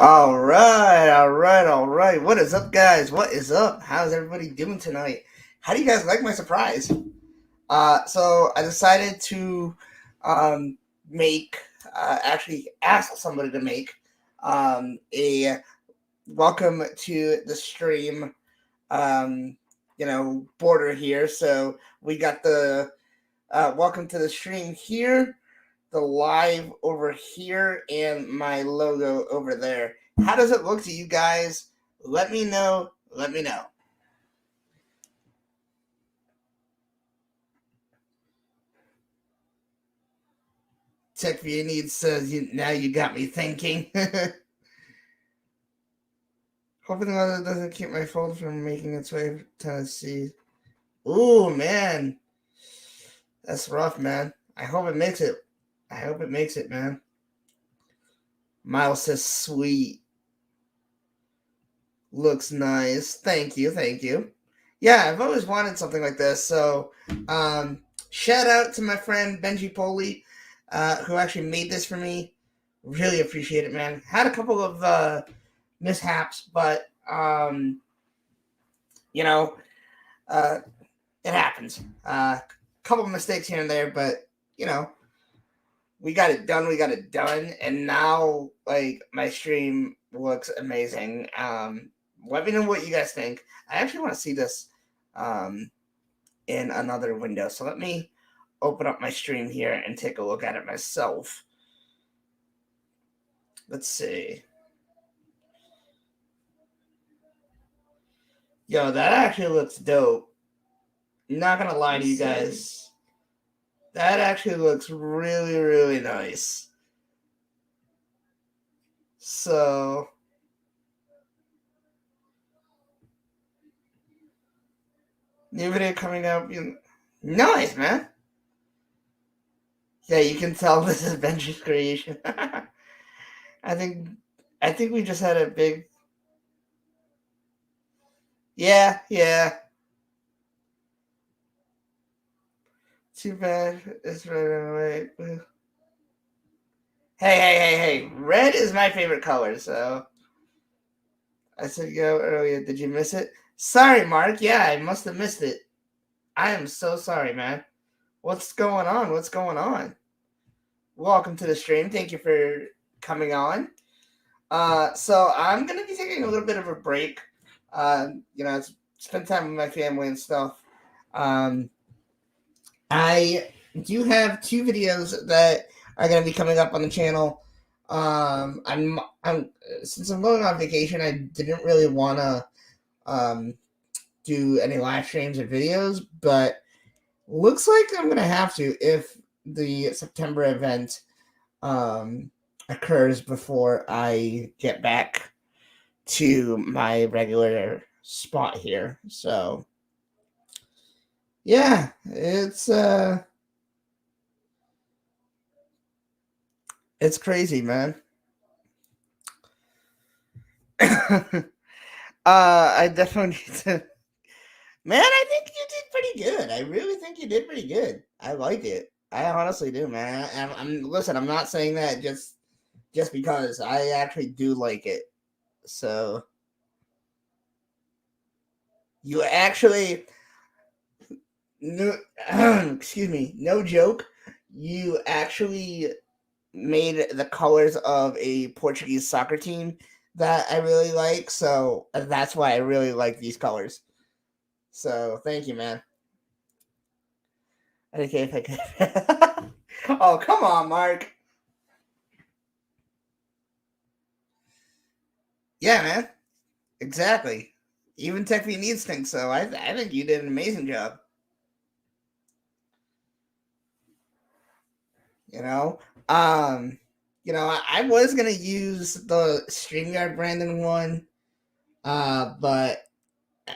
All right, all right, all right. What is up, guys? What is up? How's everybody doing tonight? How do you guys like my surprise? So I decided to um, make, actually ask somebody to make a welcome to the stream, border here. So we got the welcome to the stream here, the live over here, and my logo over there. How does it look to you guys? Let me know. Let me know. Tech YT says, now you got me thinking. Hoping the weather doesn't keep my phone from making its way to Tennessee. Ooh, man. That's rough, man. I hope it makes it. I hope it makes it, man. Miles says, sweet. Looks nice. Thank you. Thank you. Yeah, I've always wanted something like this. So, shout out to my friend Benji Poli, who actually made this for me. Really appreciate it, man. Had a couple of mishaps, but you know, uh, it happens. Couple of mistakes here and there, but we got it done. We got it done, and now like my stream looks amazing. Let me know what you guys think. I actually want to see this in another window. So let me open up my stream here and take a look at it myself. Let's see. Yo, that actually looks dope. Not gonna lie to you guys. That actually looks really, really nice. So new video coming up. Nice, man. Yeah, you can tell this is Benji's creation. I think we just had a big. Yeah, yeah. Too bad it's right away. Hey. Red is my favorite color, so I said go earlier. Did you miss it? Sorry, Mark. Yeah, I must have missed it. I am so sorry, man. What's going on? What's going on? Welcome to the stream. Thank you for coming on. So I'm gonna be taking a little bit of a break. Spend time with my family and stuff. I do have 2 videos that are gonna be coming up on the channel. I'm since I'm going on vacation, I didn't really want to do any live streams or videos, but looks like I'm gonna have to if the September event occurs before I get back to my regular spot here. So yeah, it's crazy, man. I definitely need to. Man, I think you did pretty good. I really think you did pretty good. I like it. I honestly do, man. Listen. I'm not saying that just because. I actually do like it. So you actually, no, excuse me, no joke. You actually made the colors of a Portuguese soccer team that I really like. So that's why I really like these colors. So thank you, man. Okay, if I could. Oh, come on, Mark. Yeah, man. Exactly. Even Tech YT Insta thinks so. I think you did an amazing job. You know, um, I was gonna use the StreamYard Brandon one, but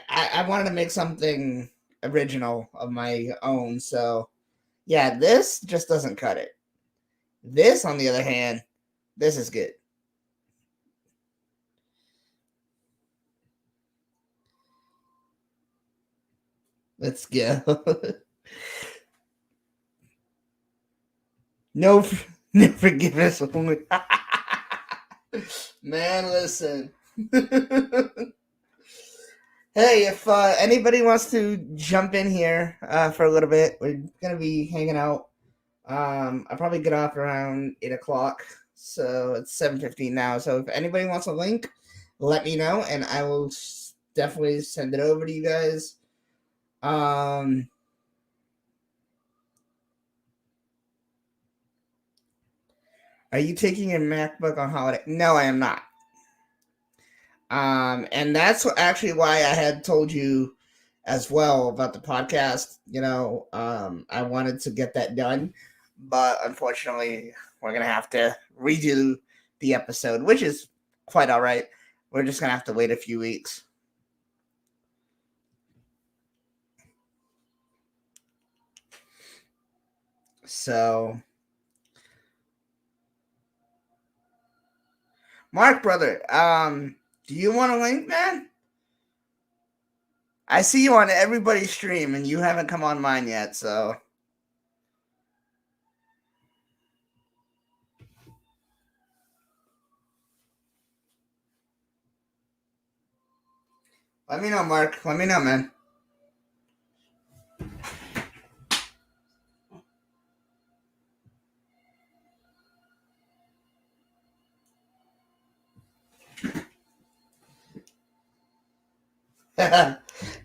I wanted to make something original of my own. So yeah, this just doesn't cut it. This, on the other hand, this is good. Let's go. No, no forgiveness only. Man, listen. Hey, if anybody wants to jump in here for a little bit, we're gonna be hanging out. I probably get off around 8 o'clock, so it's 7:15 now. So if anybody wants a link, let me know, and I will definitely send it over to you guys. Um, are you taking your MacBook on holiday? No, I am not. And that's actually why I had told you as well about the podcast. I wanted to get that done, but unfortunately, we're gonna have to redo the episode, which is quite all right. We're just gonna have to wait a few weeks. So, Mark, brother, do you want a link, man? I see you on everybody's stream, and you haven't come on mine yet. So, let me know, Mark. Let me know, man.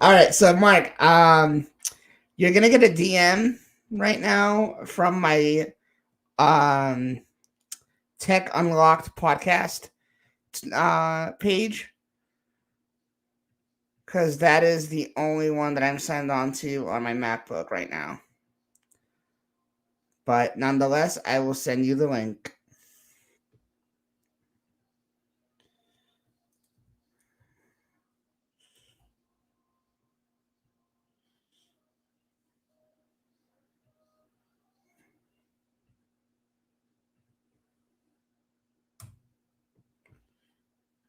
All right, so Mark, you're gonna get a DM right now from my um Tech Unlocked podcast page, because that is the only one that I'm signed on to on my MacBook right now. But nonetheless, I will send you the link.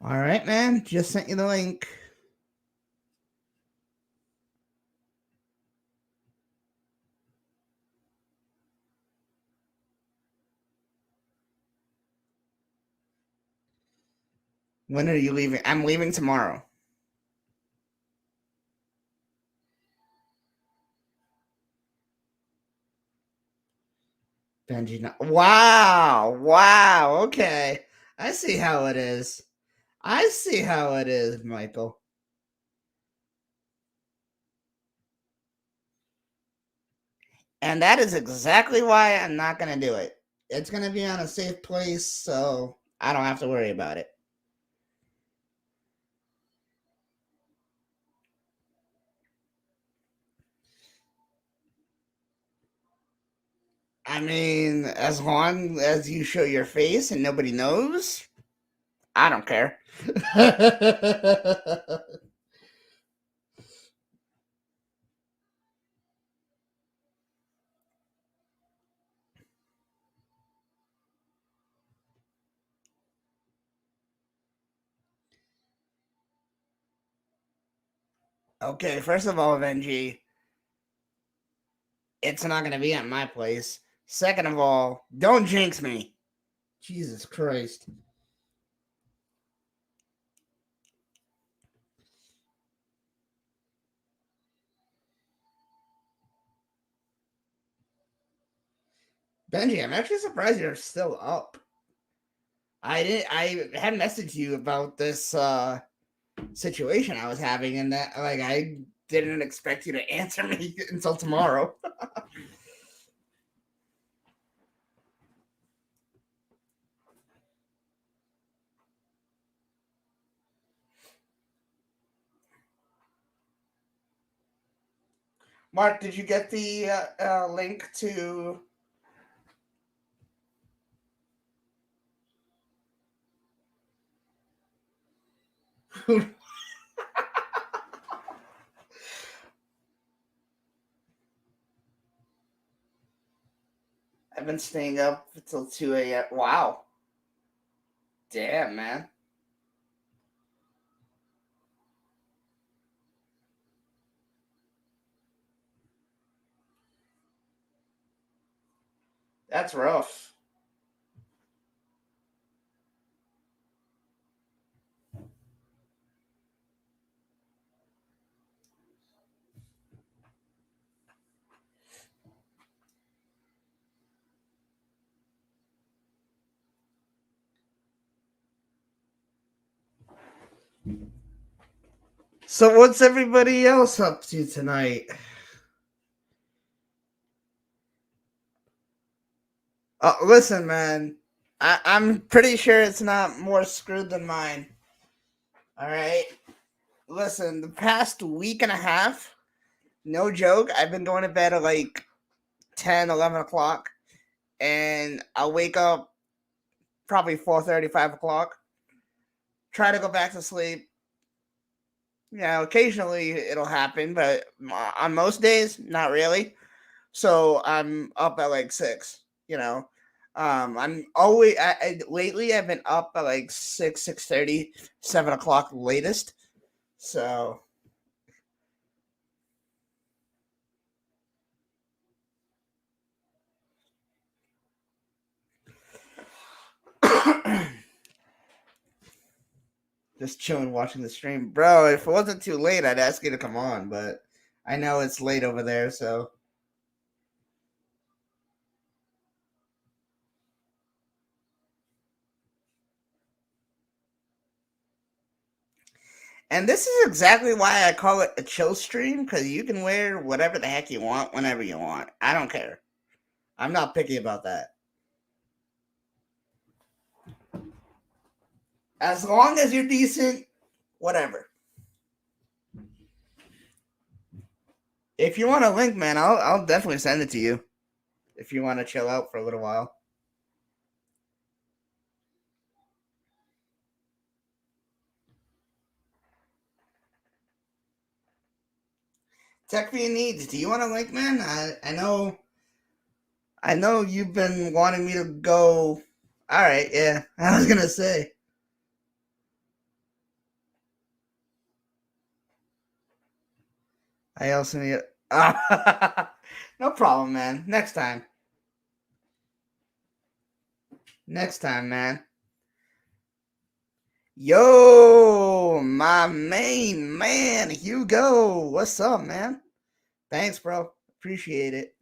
All right, man. Just sent you the link. When are you leaving? I'm leaving tomorrow. Benji, wow, wow. Okay, I see how it is. I see how it is, Michael. And that is exactly why I'm not going to do it. It's going to be on a safe place, so I don't have to worry about it. I mean, as long as you show your face and nobody knows, I don't care. Okay, first of all, Benji, it's not going to be at my place. Second of all, don't jinx me. Jesus Christ. Benji, I'm actually surprised you're still up. I had messaged you about this situation I was having, and that like I didn't expect you to answer me until tomorrow. Mark, did you get the link to? I've been staying up until 2 a.m. Wow, damn, man, that's rough. So what's everybody else up to tonight? Listen, man. I'm pretty sure it's not more screwed than mine. All right. Listen, the past week and a half, no joke, I've been going to bed at like 10, 11 o'clock, and I'll wake up probably 4:30, 5 o'clock, try to go back to sleep. Occasionally it'll happen, but on most days, not really. So I'm up at like 6, you know. I'm always lately I've been up at like 6, 6:30, 7 o'clock latest. So just chilling, watching the stream, bro. If it wasn't too late, I'd ask you to come on, but I know it's late over there, so. And this is exactly why I call it a chill stream, because you can wear whatever the heck you want whenever you want. I don't care. I'm not picky about that. As long as you're decent, whatever. If you want a link, man, I'll definitely send it to you. If you want to chill out for a little while. Tech YT needs. Do you want a link, man? I know you've been wanting me to go. All right, yeah. I was gonna say. I also need. No problem, man. Next time. Next time, man. Yo, my main man, Hugo. What's up, man? Thanks, bro. Appreciate it.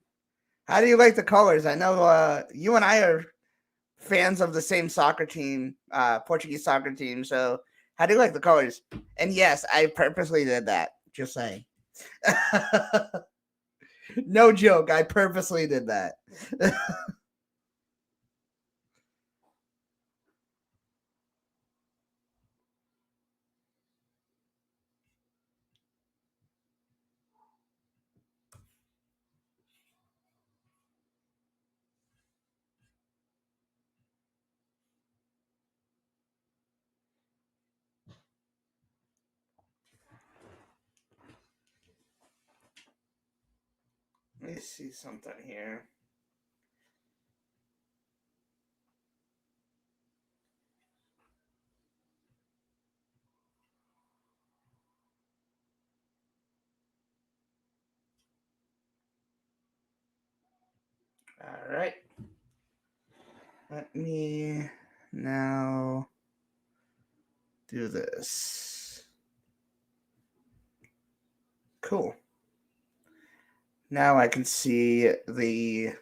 How do you like the colors? I know you and I are fans of the same soccer team, Portuguese soccer team. So, how do you like the colors? And yes, I purposely did that. Just saying. No joke. I purposely did that. Let me see something here. All right. Let me now do this. Cool. Now I can see the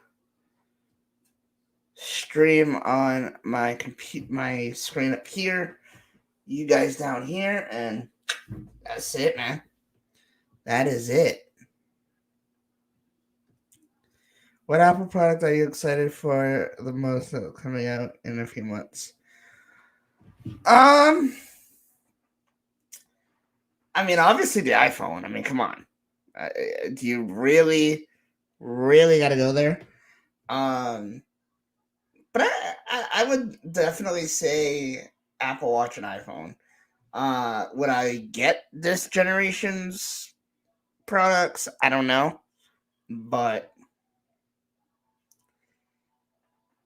stream on my my screen up here, you guys down here, and that's it, man. That is it. What Apple product are you excited for the most coming out in a few months? Um, I mean, obviously the iPhone. I mean, come on. Do you really, really got to go there? But I would definitely say Apple Watch and iPhone. Would I get this generation's products? I don't know. But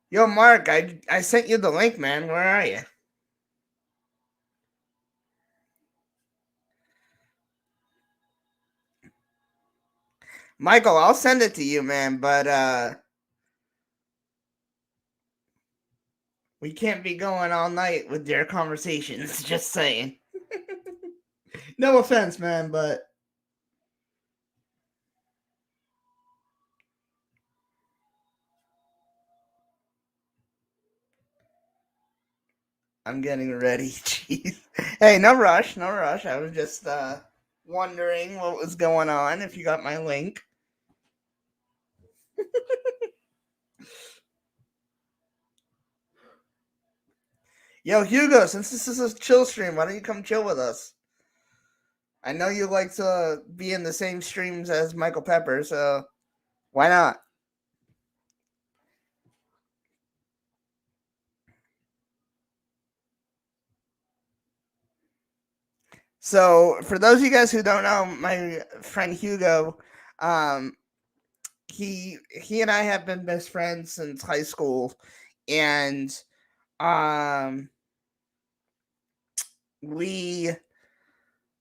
yo, Mark, I sent you the link, man. Where are you? Michael, I'll send it to you, man, but we can't be going all night with their conversations, just saying. No offense, man, but I'm getting ready. Jeez. Hey, no rush, no rush. I was just wondering what was going on. If you got my link, yo, Hugo. Since this is a chill stream, why don't you come chill with us? I know you like to be in the same streams as Michael Pepper, so why not? So, for those of you guys who don't know, my friend Hugo, um, he and I have been best friends since high school, and um, we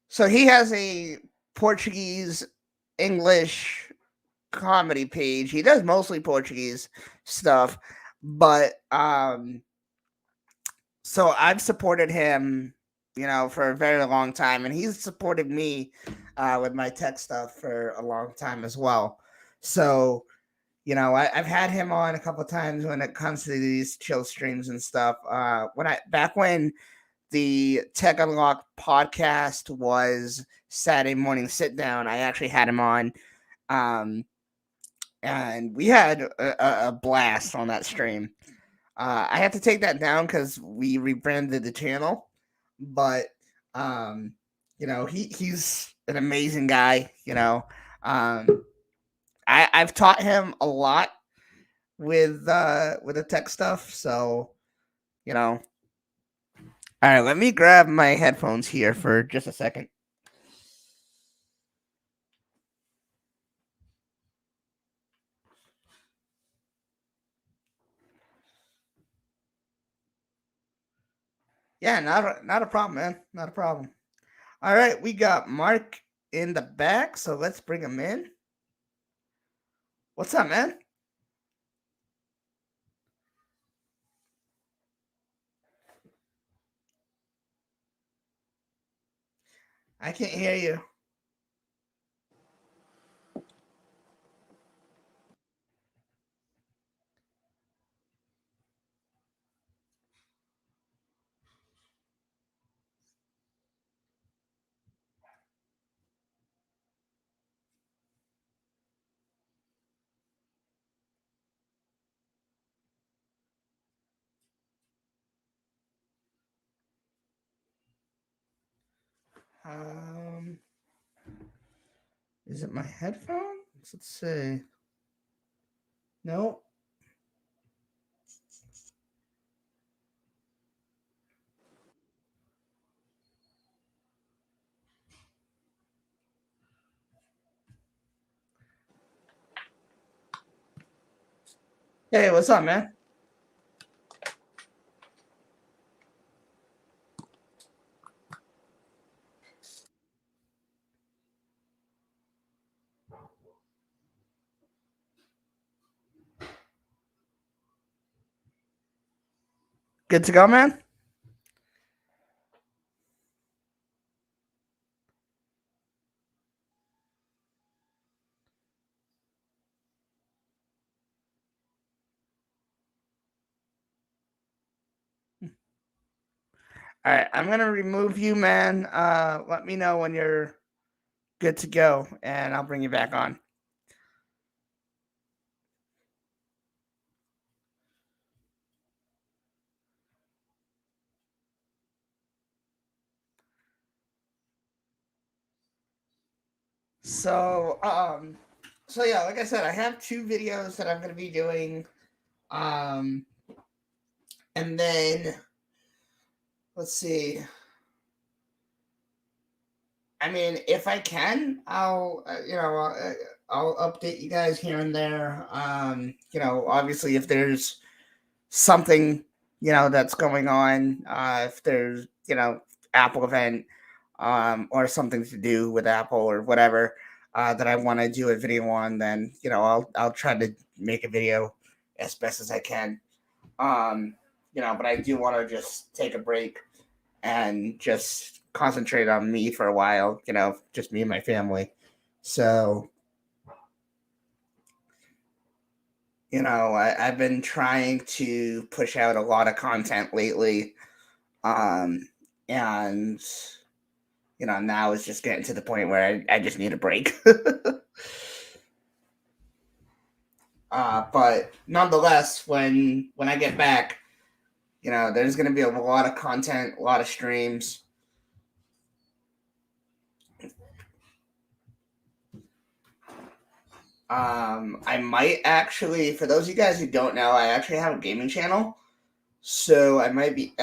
so he has a Portuguese English comedy page. He does mostly Portuguese stuff, but so I've supported him, for a very long time, and he's supported me with my tech stuff for a long time as well. So, I've had him on a couple times when it comes to these chill streams and stuff. Back when the Tech Unlock podcast was Saturday morning sit down, I actually had him on. Um, and we had a blast on that stream. I have to take that down because we rebranded the channel, but he's an amazing guy. I've taught him a lot with the tech stuff, so you know. All right, let me grab my headphones here for just a second. Yeah, not a problem, man. Not a problem. All right, we got Mark in the back, so let's bring him in. What's up, man? I can't hear you. Um, is it my headphones? Let's see. No. Hey, what's up, man? Good to go, man? All right, I'm gonna remove you, man. Let me know when you're good to go, and I'll bring you back on. So, so yeah, like I said, I have 2 videos that I'm gonna be doing. Um, and then let's see. I mean, if I can, I'll update you guys here and there. Obviously, if there's something that's going on, if there's Apple event, or something to do with Apple or whatever, that I want to do a video on, then I'll try to make a video as best as I can. But I do want to just take a break and just concentrate on me for a while, just me and my family. So, I've been trying to push out a lot of content lately. and now it's just getting to the point where I just need a break. But nonetheless, when I get back, there's going to be a lot of content, a lot of streams. I might actually, for those of you guys who don't know, I actually have a gaming channel, so I might be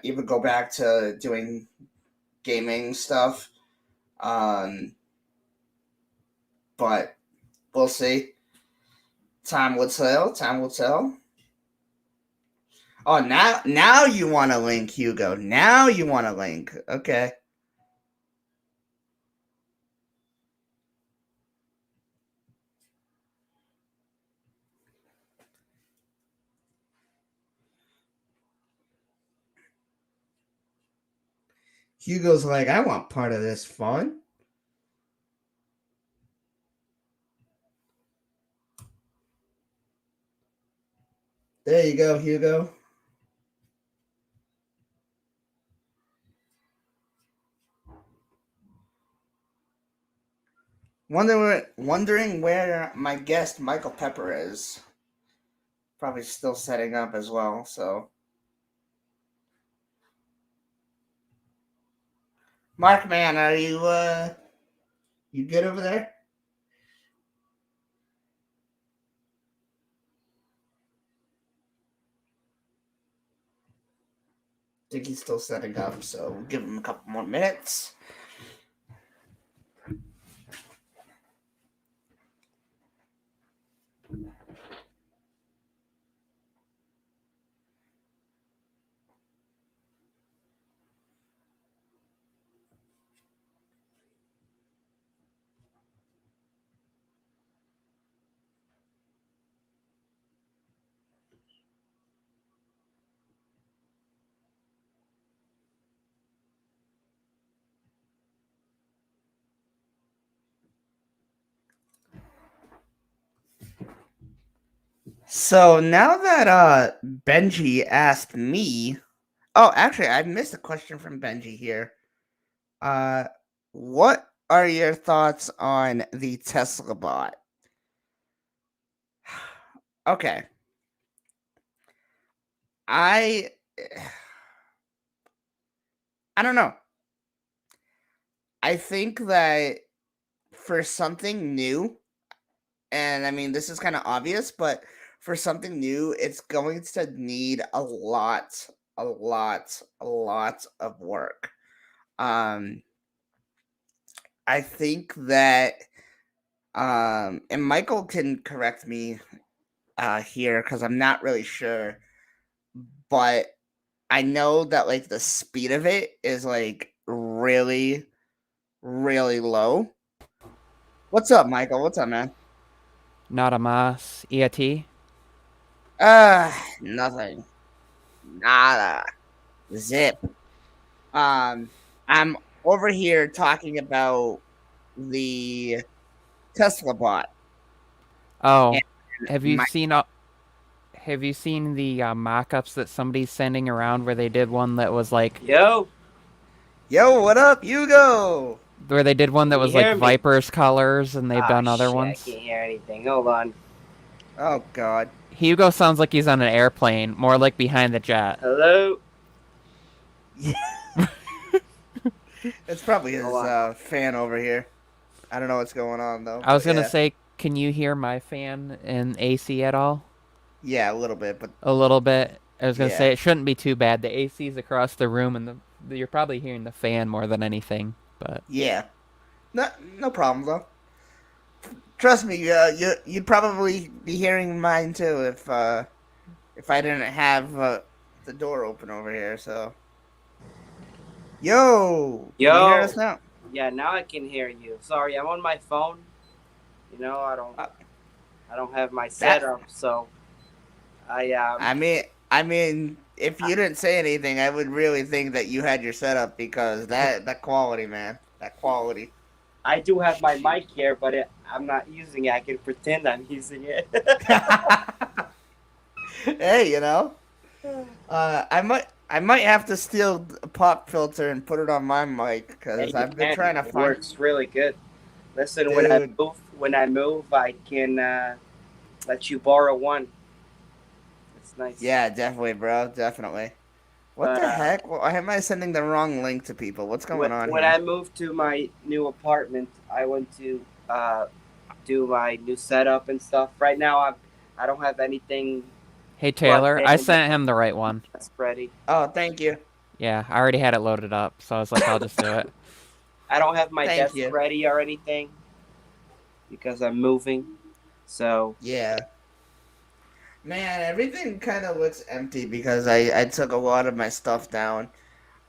even go back to doing gaming stuff. But we'll see. Time will tell. Time will tell. Oh, now you want to link, Hugo. Now you want to link. Okay. Hugo's like, I want part of this fun. There you go, Hugo. Wondering where my guest Michael Pepper is. Probably still setting up as well, so. Mark, man, are you good over there? I think he's still setting up, so we'll give him a couple more minutes. So now that Benji asked me, oh, actually, I missed a question from Benji here. What are your thoughts on the Tesla bot? Okay. I don't know. I think that for something new, and I mean this is kind of obvious, but for something new, it's going to need a lot of work. I think that and Michael can correct me here because I'm not really sure, but I know that like the speed of it is like really, really low. What's up, Michael? What's up, man? Nada más. ¿Y a ti? Nothing. Nada. Zip. I'm over here talking about the Tesla bot. Oh, And have you my seen have you seen the mock-ups that somebody's sending around where they did one that was like Yo, Yo, what up, Hugo? can you like hear me? Viper's colors, and they've Ah, done other shit, I ones? can't hear anything. Hold on. Oh God. Hugo sounds like he's on an airplane, more like behind the jet. Hello? It's probably his Hold on. fan over here. I don't know what's going on though, I was but gonna yeah. say, can you hear my fan and AC at all? Yeah, a little bit, but A little bit. I was gonna yeah. say it shouldn't be too bad. The AC's across the room, and you're probably hearing the fan more than anything. But Yeah. No problem though. Trust me, you'd probably be hearing mine too if I didn't have the door open over here. So, yo, can you hear us Yo. now? Yeah, now I can hear you. Sorry, I'm on my phone. You know, Uh, I don't have my that setup, so I I mean, if you didn't say anything, I would really think that you had your setup because that quality, man, that quality. I do have my mic here, but I'm not using it. I can pretend I'm using it. Hey, I I might have to steal a pop filter and put it on my mic Hey, because you I've been can. trying to It find. works really good. Listen, Dude, when I move, I can let you borrow one. It's nice. yeah, definitely, bro, definitely. What But the heck? Why am I sending the wrong link to people? What's going on when I here? moved to my new apartment, I went to do my new setup and stuff. Right now, I don't have anything Hey plugged Taylor, I in sent him the right one. that's ready. Oh, thank you, Yeah, I already had it loaded up, so I was like, I'll just do it. I don't have my thank desk you. ready or anything because I'm moving. So Yeah, man, everything kind of looks empty because I took a lot of my stuff down.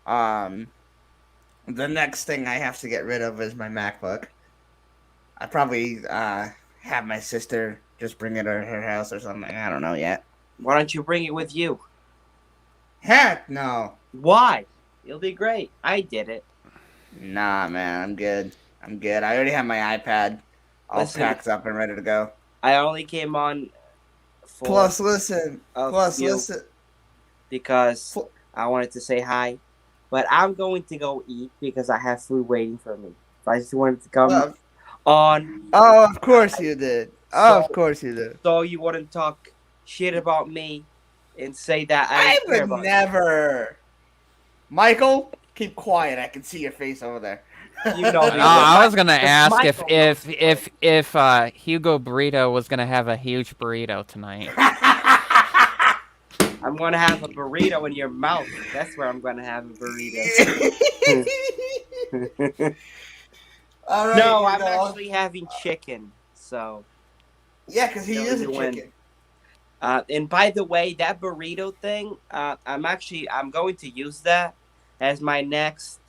Um, the next thing I have to get rid of is my MacBook. I probably have my sister just bring it to her house or something. I don't know yet. why don't you bring it with you? Heck no. Why? It'll be great. I did it. Nah, man, I'm good. I'm good. I already have my iPad all Listen, packed up and ready to go. I only came on for Plus, listen. a Plus, few listen. because Pl- I wanted to say hi, but I'm going to go eat because I have food waiting for me. I just wanted to come well, on and oh, say of course hi, you did. Oh, of so course you did. you wouldn't talk shit about me and say that I I didn't care would about you. never. Michael, keep quiet. I can see your face over there. You know me would. I was gonna ask if Michael knows if me if if Hugo Burrito was gonna have a huge burrito tonight. I'm gonna have a burrito in your mouth. That's where I'm gonna have a burrito. All right, No, you I'm know. actually having chicken. So Yeah, because he still is a you win. chicken. And by the way, that burrito thing, I'm going to use that as my next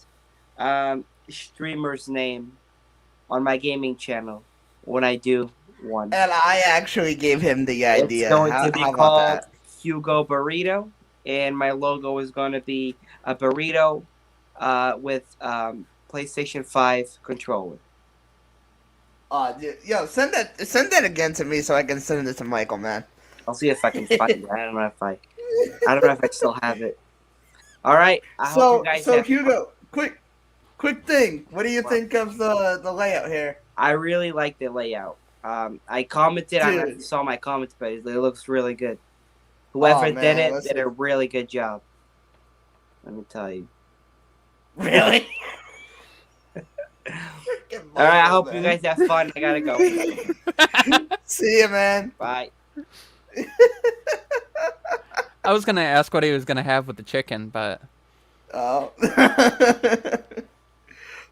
streamer's name on my gaming channel when I do one. And I actually gave him the It's idea. going to be How about called that? Hugo Burrito, and my logo is going to be a burrito with PlayStation 5 controller. Dude, yo, send that again to me so I can send it to Michael, man. I'll see if I can find it. I don't know if I still have it. All right. I hope you guys So have fun. Hugo, quick thing. What do you think of the layout here, I really like the layout. I commented. I don't know if dude? you saw my comments, but it looks really good. Oh Whoever did man, it did listen, a really good job. Let me tell you. really? All right. I hope you guys have fun. I gotta go. See you, man. Bye. I was gonna ask what he was gonna have with the chicken, but Oh.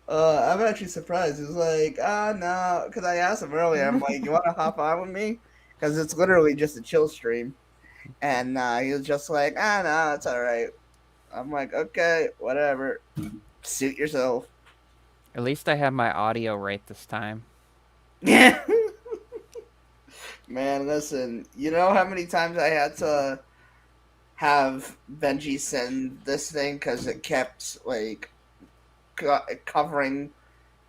I'm actually surprised. He's like, no, because I asked him earlier. I'm like, you want to hop on with me? Because it's literally just a chill stream. And he was just like, no, it's all right. I'm like, okay, whatever. Suit yourself. at least I have my audio right this time. Yeah. Man, listen, you know how many times I had to have Benji send this thing because it kept, like, covering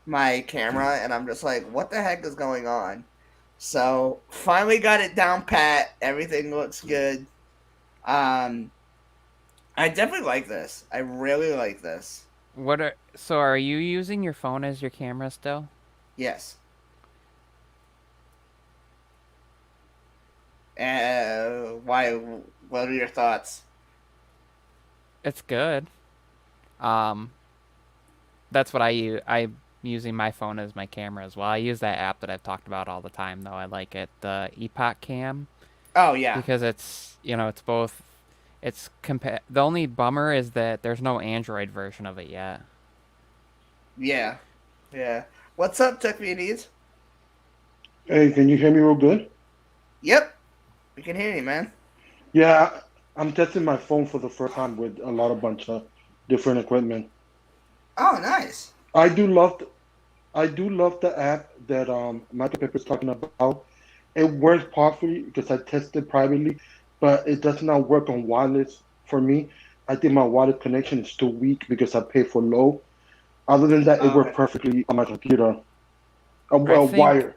my camera, and I'm just like, what the heck is going on? So finally got it down pat. Everything looks good. I definitely like this. I really like this. So are you using your phone as your camera still? Yes. Why? What are your thoughts? It's good. Um, that's what I use. I'm using my phone as my camera as well. I use that app that I've talked about all the time, though. I like it, the Epoch Cam, Oh yeah, because it's both. The only bummer is that there's no Android version of it yet. yeah, yeah. What's up, Tech YT? Hey, can you hear me real good? Yep, we can hear you, man. Yeah, I'm testing my phone for the first time with a bunch of different equipment. Oh, nice. I do love the app that Michael Pepper's talking about. It works properly because I tested privately, but it does not work on wireless for me. I think my wireless connection is too weak because I pay for low. Other than that, it Okay. worked perfectly on my computer. I think Wire.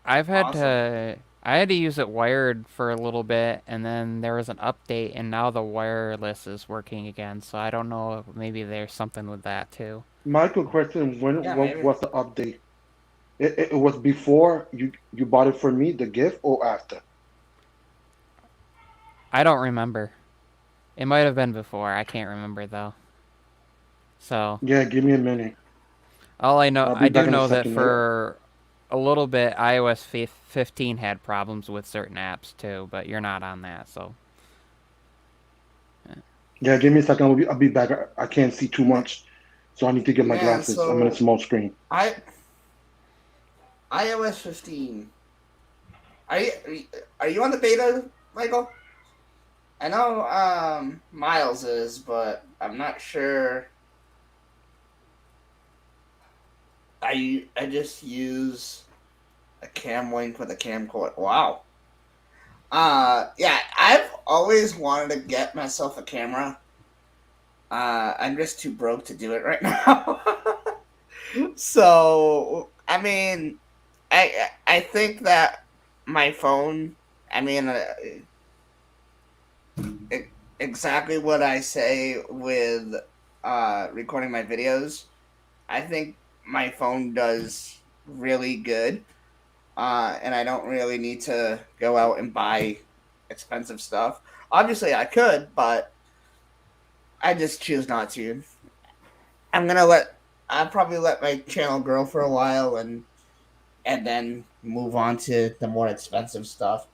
I've had Awesome. to I had to use it wired for a little bit, and then there was an update, and now the wireless is working again. So I don't know if maybe there's something with that too. Michael, question: Yeah, when maybe. was the update? It was before you bought it for me, the gift, or after? I don't remember. It might have been before. I can't remember though. So Yeah, give me a minute. all I know, I'll be I do back in a know that second. for a little bit, iOS 15 had problems with certain apps too, but you're not on that, so. Yeah, give me a second. I'll be back. I can't see too much, so I need to get my Man, glasses. I'm in a so small screen. I iOS 15. Are you are you on the beta, Michael? I know Miles is, but I'm not sure. I just use a cam link with a camcorder. Wow. Yeah, I've always wanted to get myself a camera. I'm just too broke to do it right now. So, I mean, I think that my phone, I mean, exactly what I say with recording my videos. I think my phone does really good, and I don't really need to go out and buy expensive stuff. Obviously, I could, but I just choose not to. I'm gonna let I'll probably let my channel grow for a while and then move on to the more expensive stuff.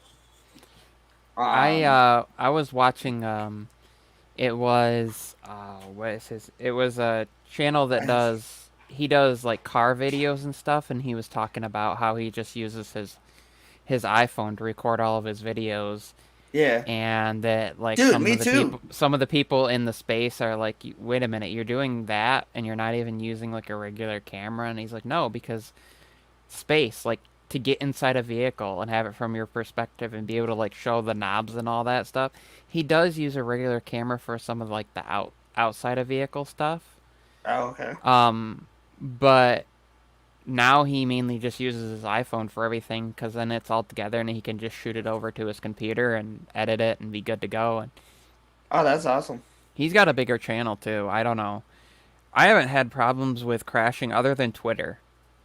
Um, I was watching it was what is his? It was a channel that he does like car videos and stuff, and he was talking about how he just uses his iPhone to record all of his videos, yeah, and that like dude, me too. some of the people in the space are like, wait a minute, you're doing that and you're not even using like a regular camera, and he's like, no, because space, like to get inside a vehicle and have it from your perspective and be able to like show the knobs and all that stuff. He does use a regular camera for some of like the outside of vehicle stuff. Oh, okay. But now he mainly just uses his iPhone for everything because then it's all together and he can just shoot it over to his computer and edit it and be good to go. And Oh, that's awesome. he's got a bigger channel too. I don't know. I haven't had problems with crashing other than Twitter.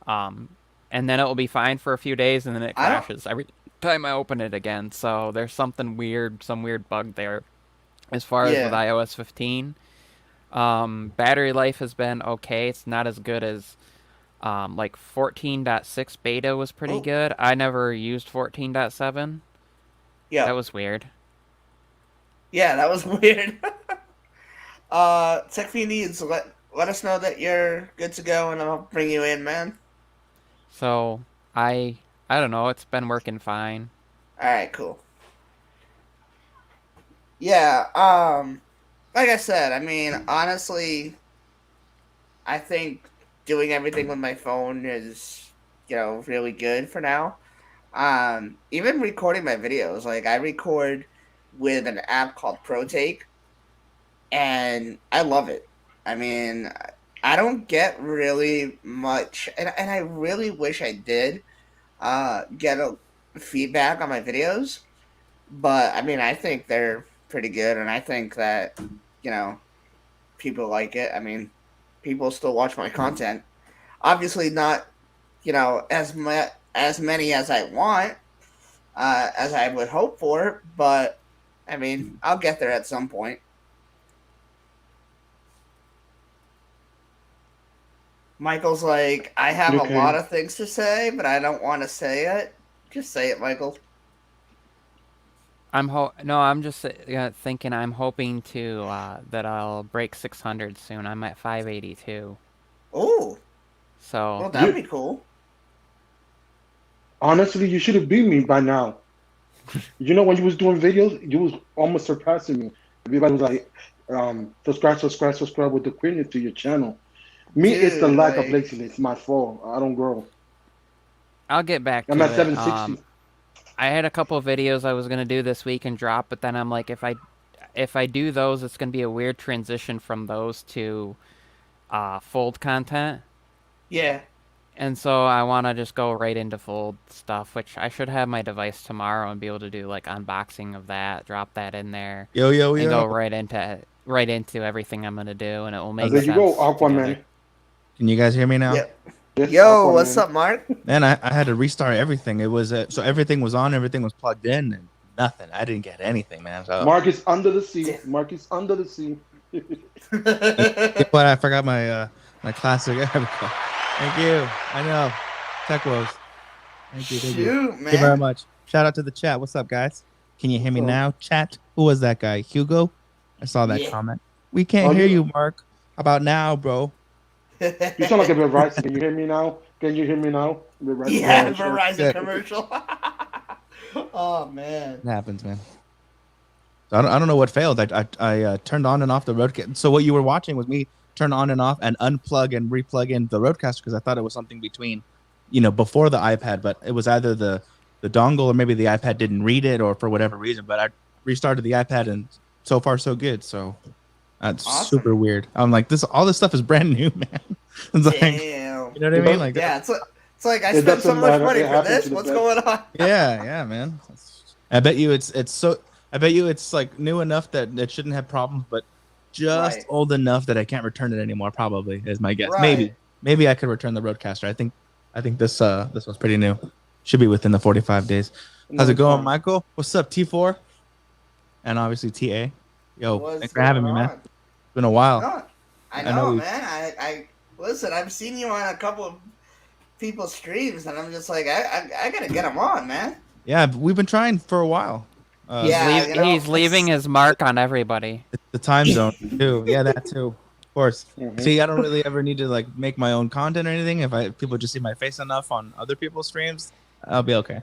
Um, and then it will be fine for a few days and then it I don't. crashes every time I open it again. So there's something weird, some weird bug there. As far as with Yeah. iOS 15, battery life has been okay. It's not as good as like 14.6 beta was pretty Oh, good. I never used 14.7. That yeah. was weird. Yeah, that was weird. Tech YT Insta, let us know that you're good to go, and I'll bring you in, man. So I don't know. It's been working fine. All right, cool. Yeah. Like I said, I mean, honestly, I think doing everything with my phone is, really good for now. Even recording my videos, like I record with an app called ProTake, and I love it. I mean, I don't get really much, and I really wish I did get a feedback on my videos, but I mean, I think they're pretty good, and I think that you know people like it. I mean, people still watch my content. Obviously, not as many as I want, as I would hope for, but I mean, I'll get there at some point. Michael's like, I have a lot Okay. of things to say, but I don't want to say it. Just say it, Michael. I'm just thinking. I'm hoping to that I'll break 600 soon. I'm at 582. Oh, So well, that'd You be cool. honestly, you should have beat me by now. You know, when you was doing videos, you was almost surpassing me. Everybody was like, subscribe, subscribe, subscribe with the quickness to your channel. Me, it's the Dude, lack of like, laziness. My fault. I don't grow. I'll get back I'm to at it. 760. I had a couple of videos I was gonna do this week and drop, but then I'm like, if I do those, it's gonna be a weird transition from those to fold content. yeah. And so I want to just go right into full stuff, which I should have my device tomorrow and be able to do like unboxing of that, drop that in there, Yo, yo, and yo. go right into everything I'm gonna do, and it will make There sense you go, together. Aquaman. Can you guys hear me now? Yep. Yes, Yo, Aquaman. what's up, Mark? Man, I had to restart everything. It was so everything was on, everything was plugged in, and nothing. I didn't get anything, man. So Mark is under the sea. Damn. Mark is under the sea. but I forgot my my classic. There we go. Thank you. I know. Tech Woes. Thank you. Thank you. Shoot, Thank you very man. much. Shout out to the chat. What's up, guys? Can you hear me What's up? now, chat? Who was that guy? Hugo? I saw that Yeah. comment. We can't Oh, hear you- you, Mark. How about now, bro? You sound like a Verizon. Can you hear me now? Can you hear me now? Verizon Yeah, commercial. Verizon Yeah. commercial. Oh man. It happens, man. So I don't know what failed. I turned on and off the roadcast. So what you were watching was me turn on and off and unplug and replug in the roadcaster because I thought it was something between, before the iPad, but it was either the dongle or maybe the iPad didn't read it or for whatever reason. But I restarted the iPad and so far so good. So that's Awesome. super weird. I'm like all this stuff is brand new, man. It's like, Damn. you know what I mean? Like Yeah, it's like I It spent so doesn't much matter. money It for happens this. to the What's best. going on? yeah, man. I bet you it's like new enough that it shouldn't have problems, but just Right. old enough that I can't return it anymore. Probably is my guess. Right. Maybe I could return the Roadcaster. I think this one's pretty new. Should be within the 45 days. How's it going, Michael? What's up, T4? And obviously TA. Yo, What's thanks for having me, going man. on? It's been a while. No, I I know know, we- man. I listen. I've seen you on a couple of people's streams, and I'm just like, I gotta get them on, man. Yeah, we've been trying for a while. Yeah. you know, He's leaving his mark on everybody. The time zone too. Yeah, that too. Of course. Mhm. See, I don't really ever need to like make my own content or anything. If people just see my face enough on other people's streams, I'll be okay.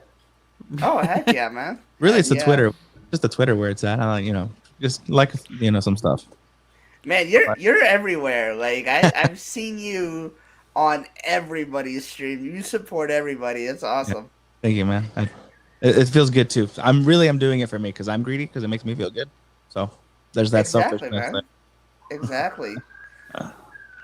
Oh heck yeah, man. Really, it's the Yeah. Twitter, just the Twitter where it's at. I like, just like some stuff. Man, you're everywhere. Like I've seen you on everybody's stream. You support everybody. It's awesome. Thank you, man. It feels good too. I'm doing it for me because I'm greedy because it makes me feel good. So there's that Exactly, selfishness. man. Exactly.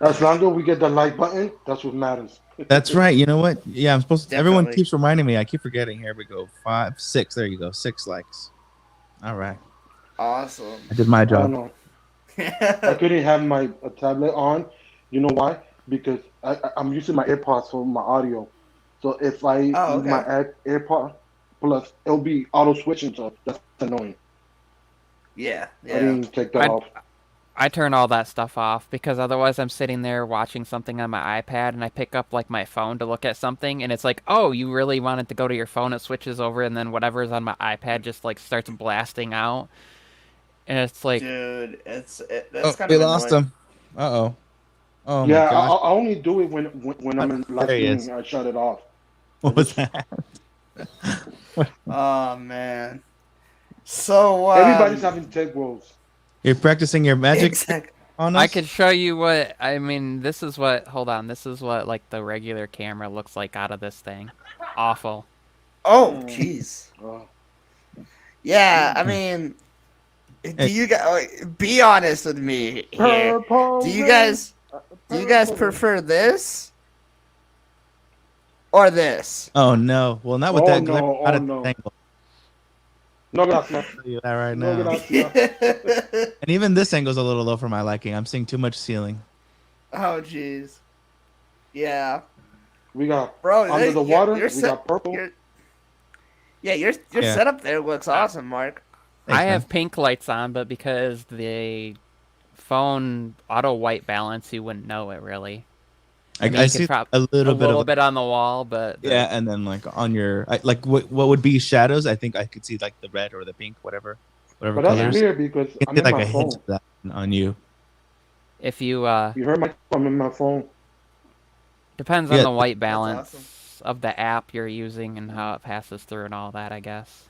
As long as we get the like button, that's what matters. That's right. You know what? Yeah, I'm supposed to. Everyone Definitely. keeps reminding me. I keep forgetting. Here we go. 5, 6. There you go. 6 likes. All right. Awesome. I did my I don't job. know. I couldn't have my tablet on. You know why? Because I'm using my AirPods for my audio. So if I Oh, use my AirPod plus, it'll be auto switching. So that's annoying. Yeah. I Yeah. didn't take that off. I turn all that stuff off because otherwise I'm sitting there watching something on my iPad and I pick up like my phone to look at something and it's like, oh, you really wanted to go to your phone, it switches over and then whatever's on my iPad just like starts blasting out. And it's like, Dude, that's Oh, kind we of lost annoying. him. Uh-oh. Oh, Yeah, my gosh. I only do it when I'm in live There he is. streaming. I shut it off. What was that? Oh man. So Everybody's having tech woes. You're practicing your magic exact- on us? I could show you what, I mean, this is what like the regular camera looks like out of this thing. Awful. Oh jeez. Oh. Yeah, I mean, do you guys be honest with me here? Purple Do you rain, guys purple. prefer this or this? Oh, no. Well, not with Oh, that. no. glare out Oh, of no. the angle. No, gracias. I'll tell you that right No, now. gracias. And even this angle's a little low for my liking. I'm seeing too much ceiling. Oh jeez. Yeah, We got bro. under the your- water. your We set- got purple. your- Yeah, your Yeah. setup there looks awesome, Mark. Thanks, I man. have pink lights on, but because the phone auto white balance, you wouldn't know it really. I, mean, I you could see prob- a little bit of on the wall, but yeah, and then like on your like what would be shadows? I think I could see like the red or the pink, whatever But that's colors. weird because You I'm can in see like my a phone. hint of that on you. if you You heard my? I'm in my phone. depends on Yeah. the white balance awesome. of the app you're using and how it passes through and all that, I guess.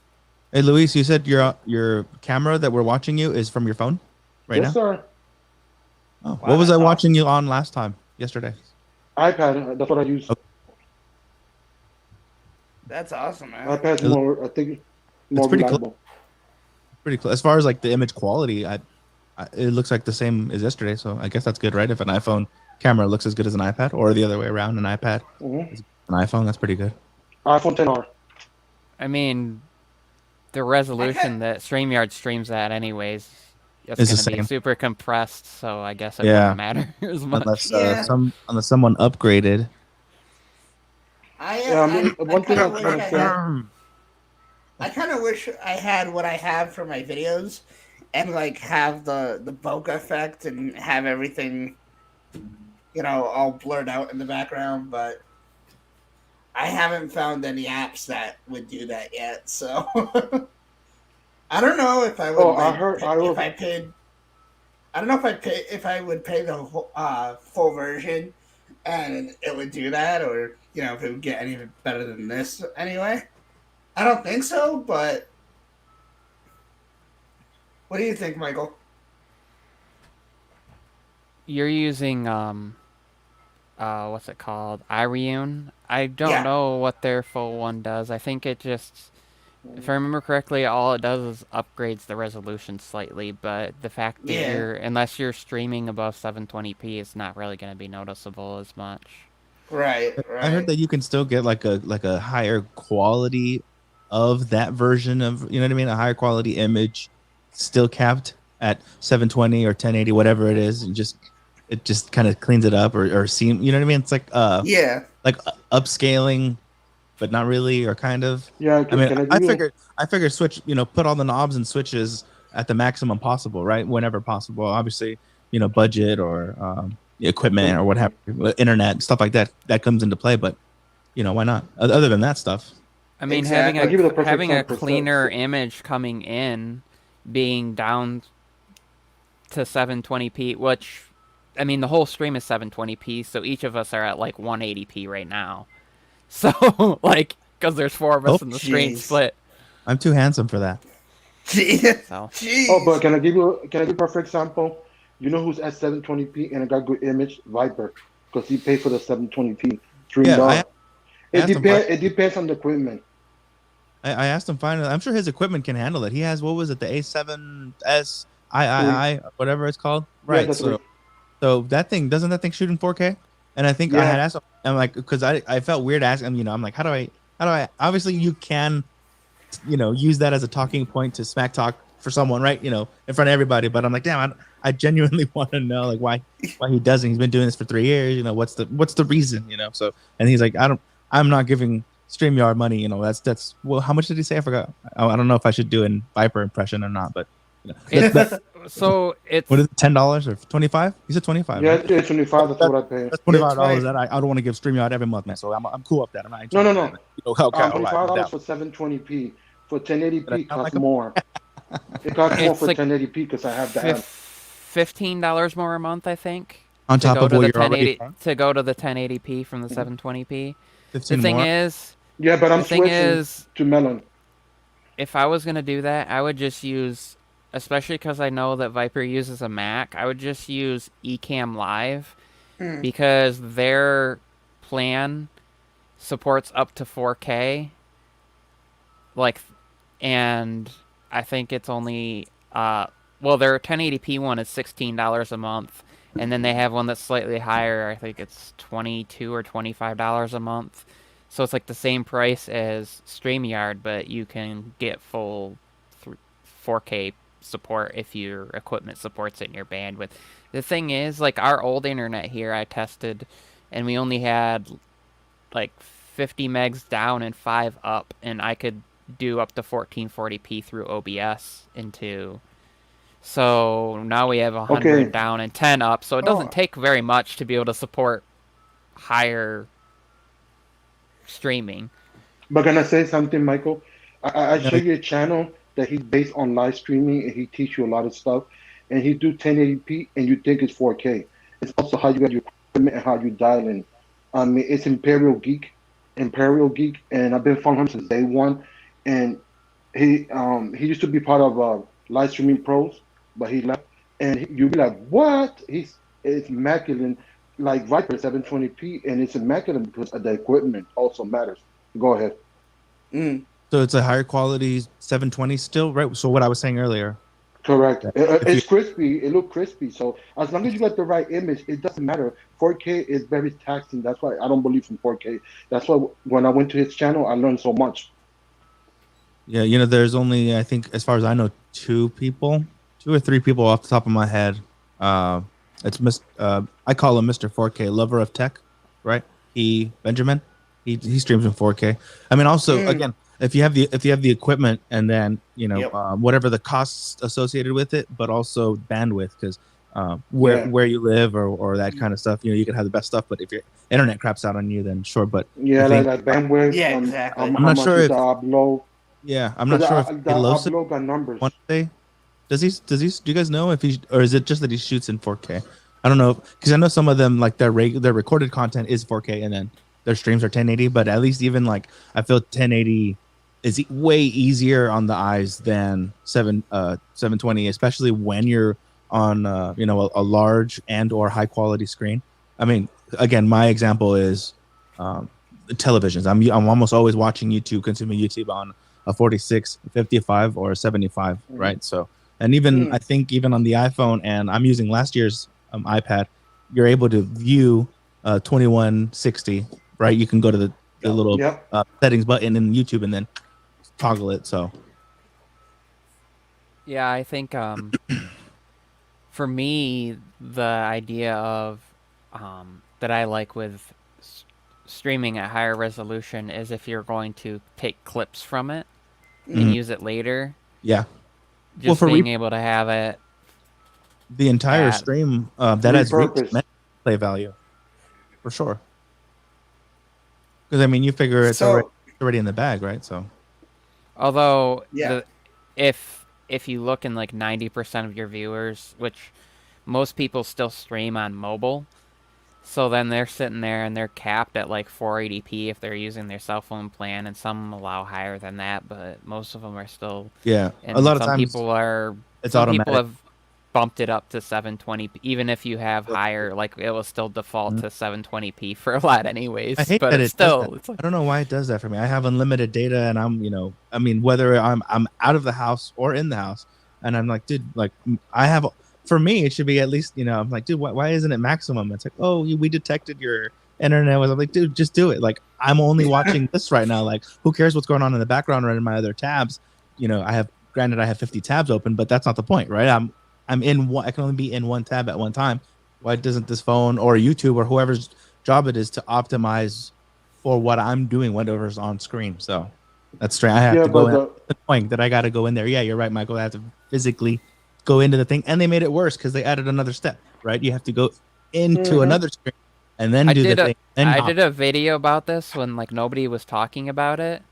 Hey, Luis, you said your camera that we're watching you is from your phone right Yes, now. sir. Oh, Wow, what was I that's watching you on last time? Yesterday. iPad. That's what I use. Okay. That's awesome, man. iPad's more. I think more pretty close. reliable. Pretty close. As far as like the image quality, it looks like the same as yesterday. So I guess that's good, right? If an iPhone camera looks as good as an iPad, or the other way around, an iPad, Mhm. an iPhone. That's pretty good. iPhone 10R. I mean, the resolution that StreamYard streams at, anyways, it's It's the going to be same. super compressed, so I guess it Yeah. wouldn't matter as much. Unless someone upgraded. Yeah, I mean, one thing kind I of kind wish of say. I kind of wish I had what I have for my videos, and like have the bokeh effect and have everything, all blurred out in the background. But I haven't found any apps that would do that yet. So I don't know if I would Oh, I heard. if I paid. I don't know if I would pay the full version, and it would do that, or if it would get any better than this anyway. I don't think so, but what do you think, Michael? You're using what's it called? Ireune? I don't Yeah. know what their full one does. I think it just, if I remember correctly, all it does is upgrades the resolution slightly, but the fact that unless you're streaming above 720p, it's not really going to be noticeable as much. Right. I heard that you can still get like a higher quality of that version of, you know what I mean, a higher quality image, still capped at 720 or 1080, whatever it is, and it just kind of cleans it up or seem, you know what I mean? It's like like upscaling, but not really, or kind of. Yeah, I mean, I figured switch, put all the knobs and switches at the maximum possible, right? Whenever possible. Obviously, budget or equipment or what have you, internet, stuff like that comes into play, but why not? Other than that stuff. I mean, Exactly. having a cleaner image coming in, being down to 720p, which, I mean, the whole stream is 720p, so each of us are at like 180p right now. So, like, because there's 4 of us in the stream split. I'm too handsome for that. So. Oh, but can I give you a perfect example? You know who's at 720p and it got good image? Viper, because he paid for the 720p stream. Yeah, it depends on the equipment. I asked him finally. I'm sure his equipment can handle it. He has, what was it, the A7S III, whatever it's called, right? Yeah, so doesn't that thing shoot in 4K? And I think I had asked him, I'm like, because I felt weird asking him. I'm like, how do I? Obviously, you can, use that as a talking point to smack talk for someone, right? In front of everybody. But I'm like, damn, I genuinely want to know like why he doesn't. He's been doing this for 3 years. What's the reason? So, and he's like, I'm not giving StreamYard money. That's well, how much did he say? I forgot. I don't know if I should do an Viper impression or not, but so it's what is it, $10 or 25? He said 25. Yeah, right? it's 25. That's what I pay. That's $25 that I don't want to give StreamYard every month, man. So I'm cool with that. I'm not. No. Okay, $25 for 720p. For 1080p costs more. It costs more for like 1080p because I have the app. $15 more a month, I think. On top of what you're already to go to the 1080p from the 720p. The thing is, yeah, but I'm switching to Melon. If I was gonna do that, I would just use, especially because I know that Viper uses a Mac, I would just use Ecamm Live because their plan supports up to 4K. And I think it's only their 1080p one is $16 a month, and then they have one that's slightly higher. I think it's $22 or $25 a month. So it's like the same price as StreamYard, but you can get full 4K support if your equipment supports it in your bandwidth. The thing is, like, our old internet here, I tested, and we only had like 50 megs down and 5 up, and I could do up to 1440p through OBS into. So now we have 100 down and 10 up, so it doesn't take very much to be able to support higher streaming. But can I say something, Michael? I show you a channel that he's based on live streaming, and he teach you a lot of stuff, and he do 1080p, and you think it's 4K. It's also how you get your equipment and how you dial in. It's Imperial Geek, and I've been following him since day one. And he used to be part of Live Streaming Pros, but he left. And you'll be like, what? It's immaculate, like Viper 720p, and it's immaculate because the equipment also matters. Go ahead. So it's a higher quality 720 still, right? So what I was saying earlier. Correct. If you It's crispy. It look crispy. So as long as you got the right image, it doesn't matter. 4K is very taxing. That's why I don't believe in 4K. That's why when I went to his channel, I learned so much. Yeah, there's only, I think, as far as I know, two or three people off the top of my head. Uh, I call him Mr. 4K, lover of tech, right? Benjamin, he streams in 4K. I mean, also again, if you have the equipment and then Yep. whatever the costs associated with it, but also bandwidth, because where you live or that kind of stuff, you can have the best stuff, but if your internet craps out on you, then sure. But Yeah, I think like bandwidth Yeah, and exactly. I'm how not much sure is if the upload. yeah, I'm not sure if The upload got numbers. one day. Does he? Do you guys know if he, or is it just that he shoots in 4K? I don't know, because I know some of them, like their recorded content is 4K and then their streams are 1080. But at least even like I feel 1080 is way easier on the eyes than 720, especially when you're on a large and or high quality screen. I mean, again, my example is televisions. I'm almost always watching YouTube, consuming YouTube on a 46, 55, or a 75, right? So, and even I think even on the iPhone, and I'm using last year's iPad, you're able to view 2160, right? You can go to the little settings button in YouTube and then toggle it. So, Yeah, I think for me, the idea of that I like with streaming at higher resolution is if you're going to take clips from it and use it later. Yeah. Just being able to have it. The entire stream that has replay value, for sure. Because I mean, you figure it's already in the bag, right? So, although if you look in like 90% of your viewers, which most people still stream on mobile, so then they're sitting there and they're capped at like 480p if they're using their cell phone plan, and some allow higher than that, but most of them are still a lot of times people are. It's some automatic. people have bumped it up to 720, even if you have higher, like it will still default to 720p for a lot anyways. I hate but that it's it does still, that. it's like, I don't know why it does that for me. I have unlimited data, and I mean, whether I'm out of the house or in the house, and I'm like, dude, like I have. For me, it should be at least, I'm like, dude, why isn't it maximum? It's like, oh, we detected your internet. I'm like, dude, just do it. Like, I'm only watching this right now. Like, who cares what's going on in the background or in my other tabs? I have 50 tabs open, but that's not the point, right? I'm in one. I can only be in one tab at one time. Why doesn't this phone or YouTube or whoever's job it is to optimize for what I'm doing, whatever's on screen? So that's strange. I have to go to the point that I got to go in there. Yeah, you're right, Michael. I have to physically go into the thing, and they made it worse because they added another step, right? You have to go into another screen and then do the thing. I did a video about this when like nobody was talking about it,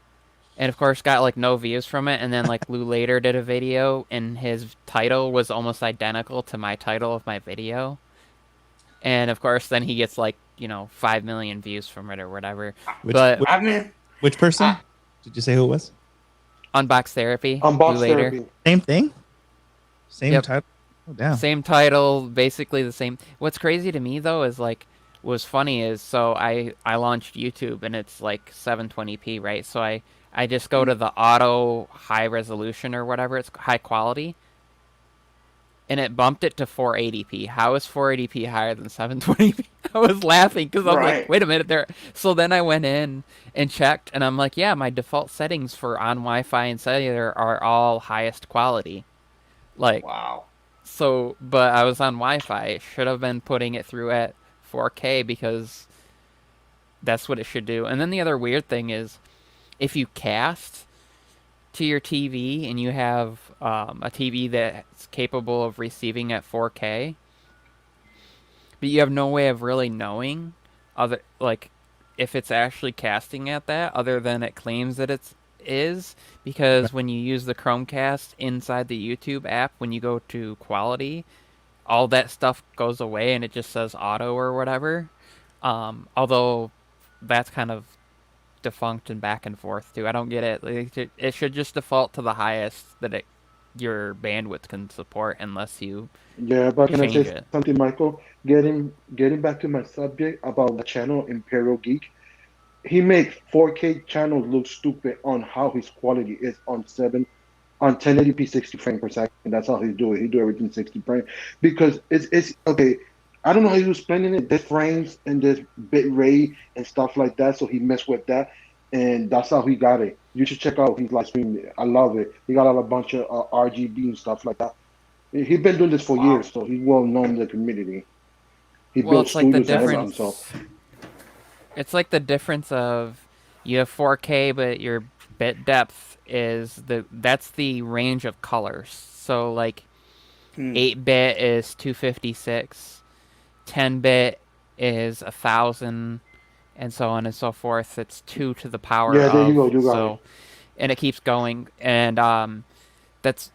and of course got like no views from it. And then like Lou later did a video, and his title was almost identical to my title of my video, and of course then he gets like 5 million views from it or whatever. Which person? Did you say who it was? Unbox Therapy. Unbox Therapy. Same thing. Same title. Oh, damn. Same title, basically the same. What's crazy to me though is like, what's funny is, so I launched YouTube and it's like 720p, right? So I just go to the auto high resolution or whatever, it's high quality, and it bumped it to 480p. How is 480p higher than 720p? I was laughing because I'm like, wait a minute there. So then I went in and checked, and I'm like, yeah, my default settings for on Wi-Fi and cellular are all highest quality. Like, wow. So, but I was on Wi-Fi. Should have been putting it through at 4K because that's what it should do. And then the other weird thing is, if you cast to your TV and you have a TV that's capable of receiving at 4K, but you have no way of really knowing if it's actually casting at that, other than it claims that it is, because when you use the Chromecast inside the YouTube app, when you go to quality, all that stuff goes away and it just says auto or whatever. Although that's kind of defunct and back and forth too. I don't get it. Like, it should just default to the highest that your bandwidth can support, unless you but can I change say it. something, Michael? Getting back to my subject about the channel Imperial Geek, he makes 4K channels look stupid on how his quality is on on 1080p 60 frames per second. That's how he do it. He do everything 60 frames because it's okay. I don't know how he was spending it. This frames and this bit rate and stuff like that. So he messed with that, and that's how he got it. You should check out his live stream. I love it. He got out a bunch of RGB and stuff like that. He's been doing this for Wow. years, so he's well known in the community. He Well, built it's like the studios and everything. So difference. It's like the difference of you have 4K, but your bit depth is that's the range of colors. So like 8-bit is 256, 10-bit is 1000, and so on and so forth. It's 2 to the power yeah, there you of. go. You got So, it. and it keeps going. And that's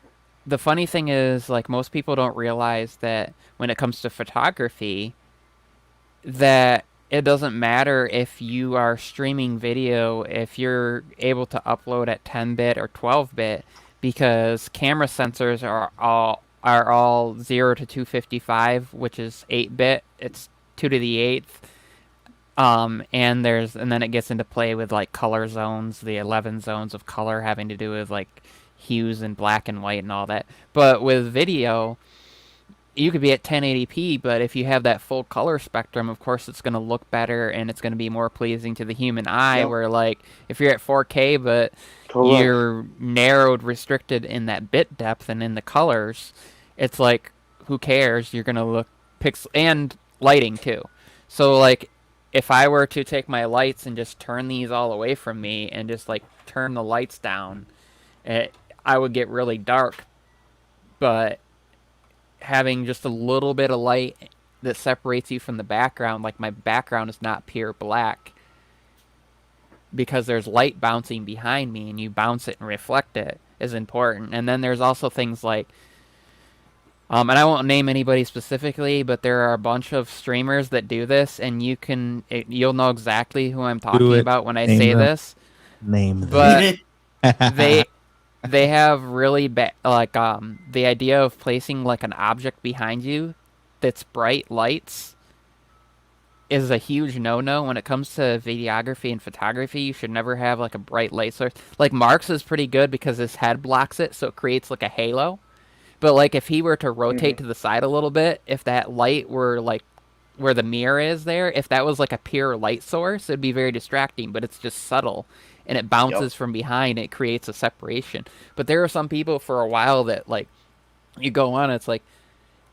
the funny thing is, like, most people don't realize that when it comes to photography, that it doesn't matter if you are streaming video, if you're able to upload at 10-bit or 12-bit, because camera sensors are all 0 to 255, which is 8-bit. It's 2 to the 8th. And then it gets into play with like color zones, the 11 zones of color having to do with like hues and black and white and all that. But with video, you could be at 1080p, but if you have that full color spectrum, of course it's going to look better and it's going to be more pleasing to the human eye. Yep. Where like if you're at 4K, but Correct. you're narrowed, restricted in that bit depth and in the colors, it's like, who cares? You're going to look pixel and lighting too. So like if I were to take my lights and just turn these all away from me and just like turn the lights down, I would get really dark. But having just a little bit of light that separates you from the background, like my background is not pure black because there's light bouncing behind me and you bounce it and reflect it, is important. And then there's also things like and I won't name anybody specifically, but there are a bunch of streamers that do this, and you'll know exactly who I'm talking it. about when I Name say them. this. Name them. But they have really bad, like the idea of placing like an object behind you that's bright lights is a huge no-no when it comes to videography and photography. You should never have like a bright light source. Like Mark's is pretty good because his head blocks it, so it creates like a halo. But like if he were to rotate to the side a little bit, if that light were like where the mirror is there, if that was like a pure light source, it'd be very distracting, but it's just subtle and it bounces from behind, it creates a separation. But there are some people for a while that like you go on, it's like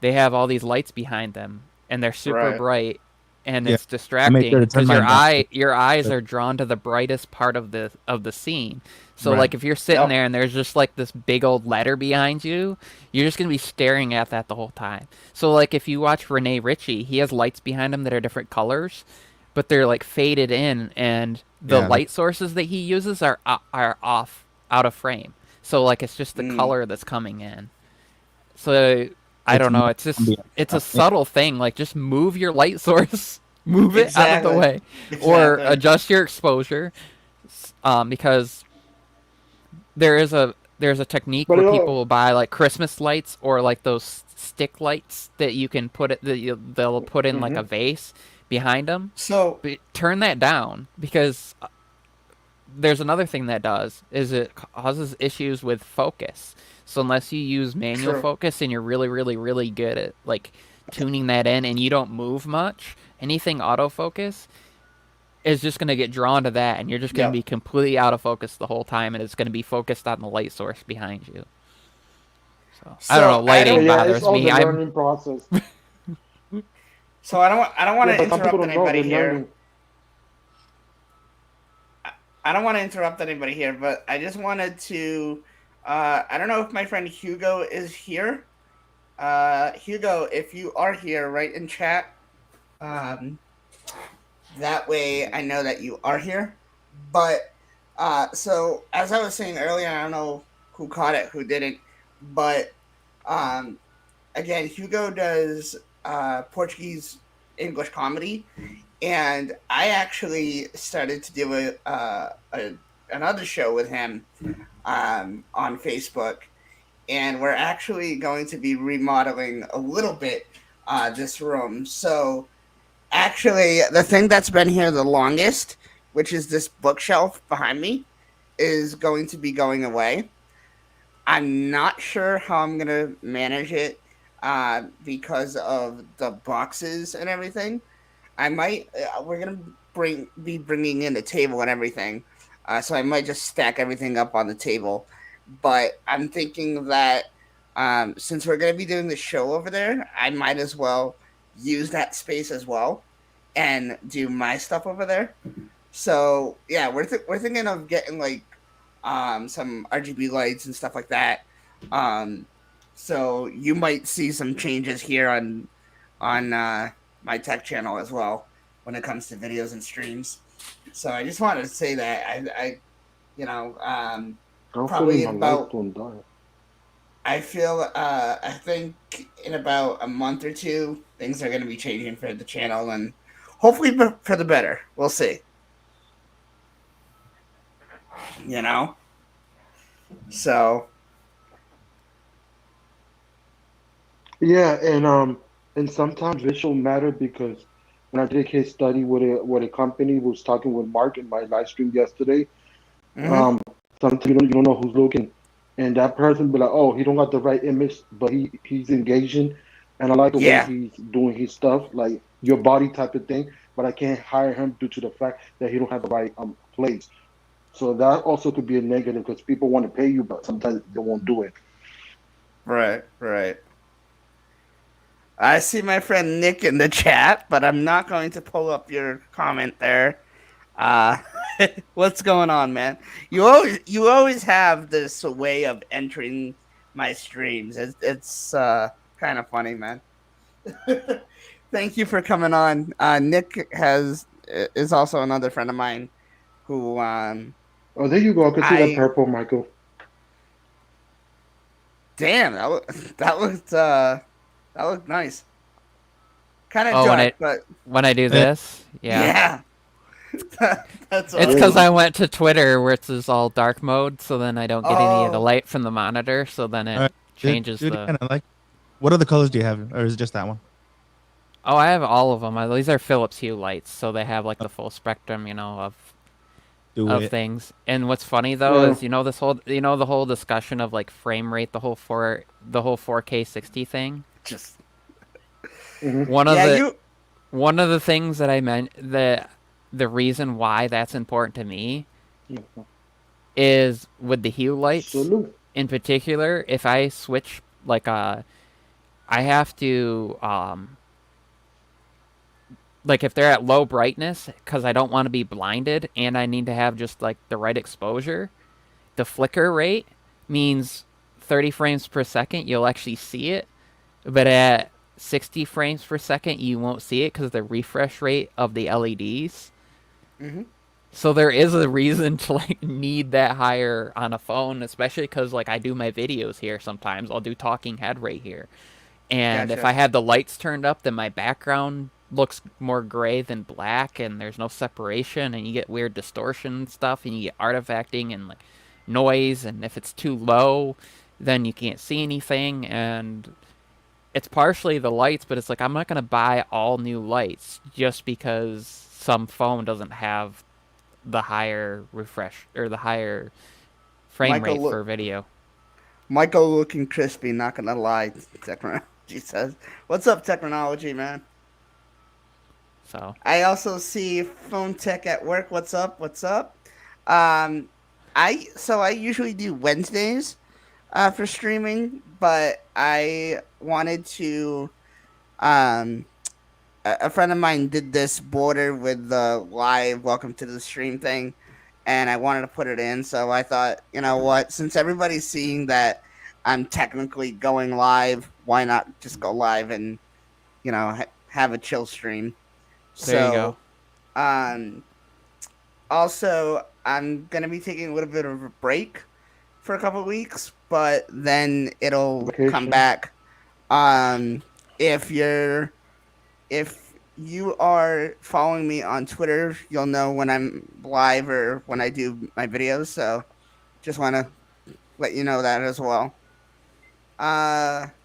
they have all these lights behind them and they're super Right. bright and Yeah. it's I made distracting sure to turn because mine down. your eyes are drawn to the brightest part of the scene. So like if you're sitting Yep. there and there's just like this big old letter behind you, you're just gonna be staring at that the whole time. So like if you watch Rene Ritchie, he has lights behind him that are different colors, but they're like faded in, and the Yeah. light sources that he uses are off, out of frame. So like it's just the color that's coming in. So I It's don't know. more It's just ambient it's a stuff. subtle thing. Like just move your light source, move it out of the way, or Exactly. adjust your exposure, because there's a technique But where it people all, will buy like Christmas lights or like those stick lights that you can put it they'll put in like a vase behind them. So But turn that down because there's another thing that does is it causes issues with focus. So unless you use manual True. focus and you're really, really, really good at like tuning that in and you don't move much, anything autofocus is just going to get drawn to that and you're just going to be completely out of focus the whole time and it's going to be focused on the light source behind you. So I don't know, lighting yeah, bothers it's all me. the I'm learning process. So I don't want Yeah, to but some people interrupt don't know anybody they're here. learning. I don't want to interrupt anybody here, but I just wanted to. I don't know if my friend Hugo is here. Hugo, if you are here, write in chat. That way I know that you are here. But so as I was saying earlier, I don't know who caught it, who didn't, but again, Hugo does Portuguese English comedy, and I actually started to do another show with him on Facebook, and we're actually going to be remodeling a little bit this room. So actually, the thing that's been here the longest, which is this bookshelf behind me, is going to be going away. I'm not sure how I'm gonna manage it because of the boxes and everything. I might. We're gonna be bringing in a table and everything, so I might just stack everything up on the table. But I'm thinking that since we're gonna be doing the show over there, I might as well use that space as well and do my stuff over there. So yeah, we're thinking of getting like some RGB lights and stuff like that. Um, so you might see some changes here on my tech channel as well when it comes to videos and streams. So I just wanted to say that I you know, I'm feeling probably my in lights about don't die. I think in about a month or two things are going to be changing for the channel and hopefully for the better. We'll see. You know, so Yeah, and sometimes visual matter because when I did a case study with a company was talking with Mark in my live stream yesterday, mhm. um, sometimes you don't know who's looking, and that person be like, oh, he don't got the right image, but he's engaging, and I like the way Yeah, he's doing his stuff, like your body type of thing, but I can't hire him due to the fact that he don't have the right place. So that also could be a negative because people want to pay you, but sometimes they won't do it. right, right. I see my friend Nick in the chat, but I'm not going to pull up your comment there. Uh what's going on, man? You always have this way of entering my streams. It's kind of funny, man. Thank you for coming on. Nick is also another friend of mine who Oh, there you go. I can see the I purple, Michael. damn that looked nice. Kind of Oh, dark, but when I do Eh, this, yeah. yeah. That's It's Yeah, because awesome. I went to Twitter where it's all dark mode, so then I don't get any of the Oh, light from the monitor, so then all it right, changes do it the. again. I like. What other colors do you have, or is it just that one? Oh, I have all of them. These are Philips Hue lights, so they have like Oh, the full spectrum, do of it. things. And what's funny though yeah. is the whole discussion of like frame rate, the whole 4K 60 thing. just Hmm. One of yeah. the You one of the things that I meant the reason why that's important to me is with the hue lights Salute. in particular. If I switch I have to like if they're at low brightness because I don't want to be blinded and I need to have just like the right exposure. The flicker rate means 30 frames per second you'll actually see it, but at 60 frames per second you won't see it because of the refresh rate of the LEDs. hmm So there is a reason to like need that higher on a phone, especially because like I do my videos here sometimes. I'll do talking head right here. And if gotcha. I have the lights turned up, then my background looks more gray than black, and there's no separation, and you get weird distortion and stuff, and you get artifacting and like noise. And if it's too low, then you can't see anything. And it's partially the lights, but it's like I'm not gonna buy all new lights just because some phone doesn't have the higher refresh or the higher frame Michael rate look for video. Michael looking crispy. Not gonna lie. Technology says, "What's up, technology, man?" So I also see phone tech at work. What's up? What's up? Um, I usually do Wednesdays for streaming, but I wanted to um a friend of mine did this border with the live welcome to the stream thing, and I wanted to put it in. So I thought, you know what, since everybody's seeing that I'm technically going live, why not just go live and have a chill stream. there you go. So um also I'm gonna be taking a little bit of a break for a couple of weeks, but then it'll come Vacation. back. um if you're if you are following me on Twitter, you'll know when I'm live or when I do my videos. So just want to let you know that as well.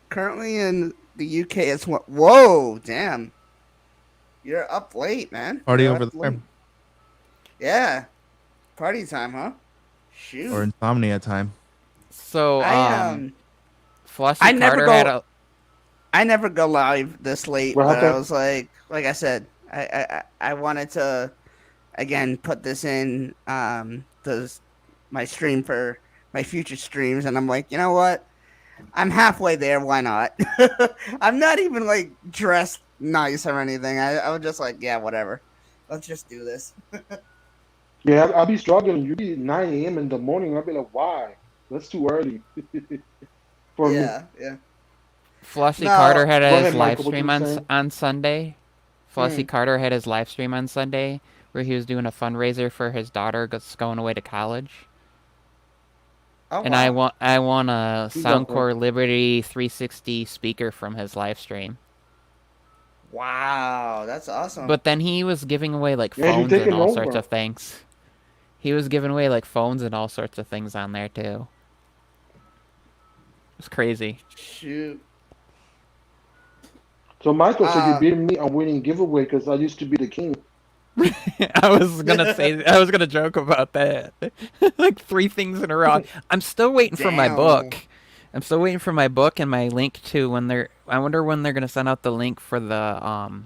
Currently in the UK, it's what? Whoa, damn! You're up late, man. Party You're over up there, late. Yeah, party time, huh? or Shoot. insomnia time. So, I Flossie I never Carter had go. a. I never go live this late, What but I happened? was like I said, I wanted to again put this in my stream for my future streams, and I'm like, you know what? I'm halfway there. Why not? I'm not even like dressed nice or anything. I was just like, yeah, whatever. Let's just do this. Yeah, I'll be struggling. You be 9 a.m. in the morning. I'll be like, why? That's too early for me. Yeah, yeah. Flossie No. Carter had Go his ahead, live Michael. What you stream were saying? on Sunday. Hmm. Flossie Carter had his live stream on Sunday where he was doing a fundraiser for his daughter going away to college. Oh And wow. I won a He got that. Soundcore Liberty 360 speaker from his live stream. Wow, that's awesome. But then he was giving away like Yeah, he's phones and taking all sorts over. of things. He was giving away like phones and all sorts of things on there too. It's crazy. Shoot. So Michael, so you Uh, beat me on winning giveaway because I used to be the king. I was gonna joke about that. Like 3 things in a row. I'm still waiting for my Damn. book. I'm still waiting for my book and my link to when they're. I wonder when they're gonna send out the link for the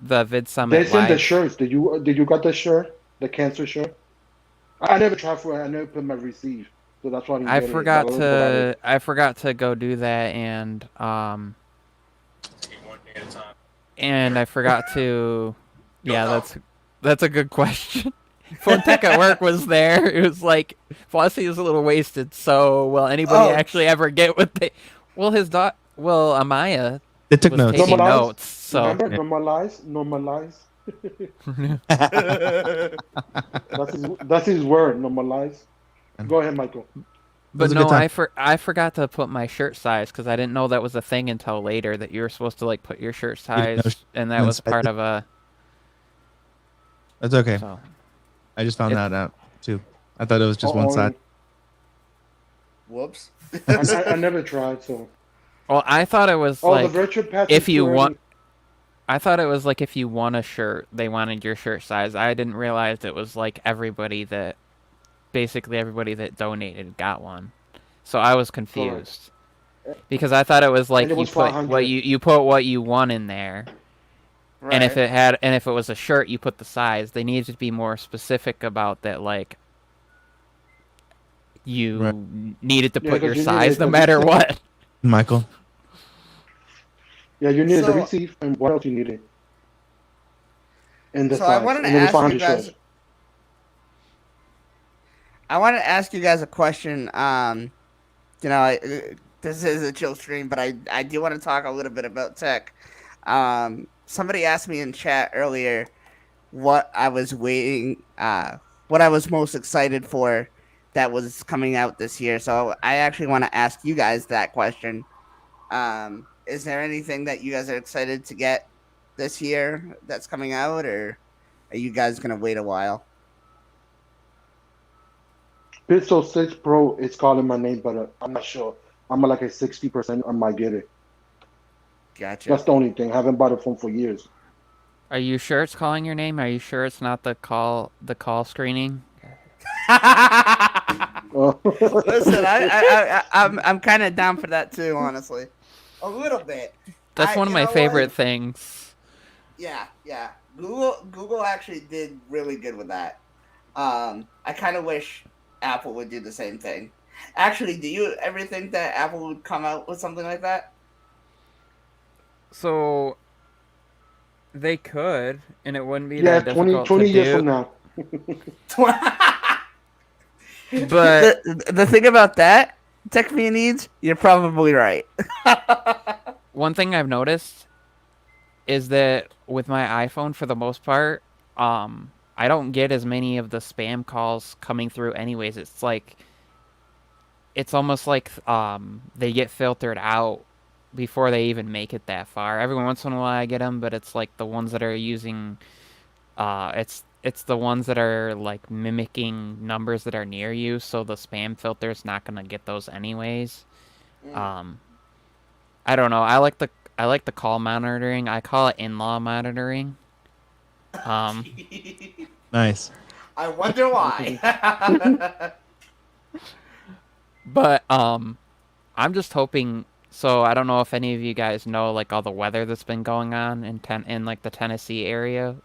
Vid They Summit sent the live. shirts. Did you got the shirt? The cancer shirt? I never tried for it. I never put my receive, so that's why I didn't I get it. forgot That was about it. to I forgot to go do that and I forgot to. Yeah, that's a good question. Phone Tech at work was there. It was like Flossie was a little wasted. So will anybody Oh, actually ever get what they? Well, Amaya They took was notes. taking Normalize. notes. So Remember, Yeah. normalize. That's his word. Normalize. Go ahead, Michael. But was a good no, time. I forgot to put my shirt size because I didn't know that was a thing until later that you were supposed to like put your shirt You didn't know size and that and was size part it? of a. That's okay. So I just found It- that out too. I thought it was just one Uh-oh. side. whoops. I never tried. So. well, I thought it was Oh, the like virtual patch if is you too want. early. I thought it was like if you won a shirt, they wanted your shirt size. I didn't realize it was like basically everybody that donated got one. So I was confused because I thought it was And like it you was put 500. you put what you won in there, and if it was a shirt, you put the size. They needed to be more specific about that, like you Right. needed to Yeah, put your 'cause you size needed no the matter receipt. what. Michael. Yeah, you needed the So- receipt, and what else you needed? And the So I size, wanted to and it was ask you 500 guys. shares. I want to ask you guys a question. This is a chill stream, but I do want to talk a little bit about tech. Somebody asked me in chat earlier what I was waiting, what I was most excited for that was coming out this year. So I actually want to ask you guys that question. Is there anything that you guys are excited to get this year that's coming out, or are you guys gonna wait a while? Pixel 6 Pro is calling my name, but I'm not sure. I'm at like a 60%. I might get it. Gotcha. That's the only thing. I haven't bought a phone for years. Are you sure it's calling your name? Are you sure it's not the call screening? Listen, I'm kind of down for that too, honestly. A little bit. That's one of my favorite things. Yeah. Google actually did really good with that. I kind of wish Apple would do the same thing. Actually, do you ever think that Apple would come out with something like that? So they could, and it wouldn't be Yeah, that 20, difficult 20 to years do. from now. But the thing about that, Tech Me needs, you're probably right. one thing I've noticed is that with my iPhone, for the most part, I don't get as many of the spam calls coming through anyways. It's almost like they get filtered out before they even make it that far. Every once in a while I get them, but it's like the ones that are using it's the ones that are like mimicking numbers that are near you, so the spam filter's not gonna get those anyways. I don't know. I like the call monitoring. I call it in-law monitoring. Nice. I wonder why. But I'm just hoping. So I don't know if any of you guys know like all the weather that's been going on in like the Tennessee area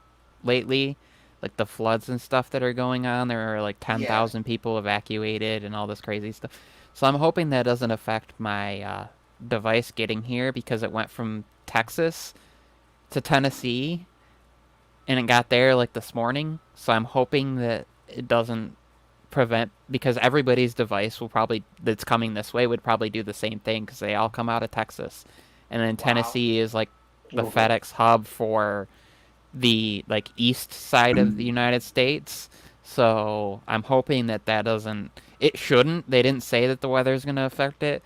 lately, like the floods and stuff that are going on. There are like Yeah. 10,000 people evacuated and all this crazy stuff. So I'm hoping that doesn't affect my device getting here because it went from Texas to Tennessee and it got there like this morning. So I'm hoping that it doesn't prevent, because everybody's device will probably that's coming this way would probably do the same thing because they all come out of Texas, and then Wow. Tennessee is like the Okay. FedEx hub for the like east side of the United States. So I'm hoping that that doesn't. It shouldn't. They didn't say that the weather is going to affect it.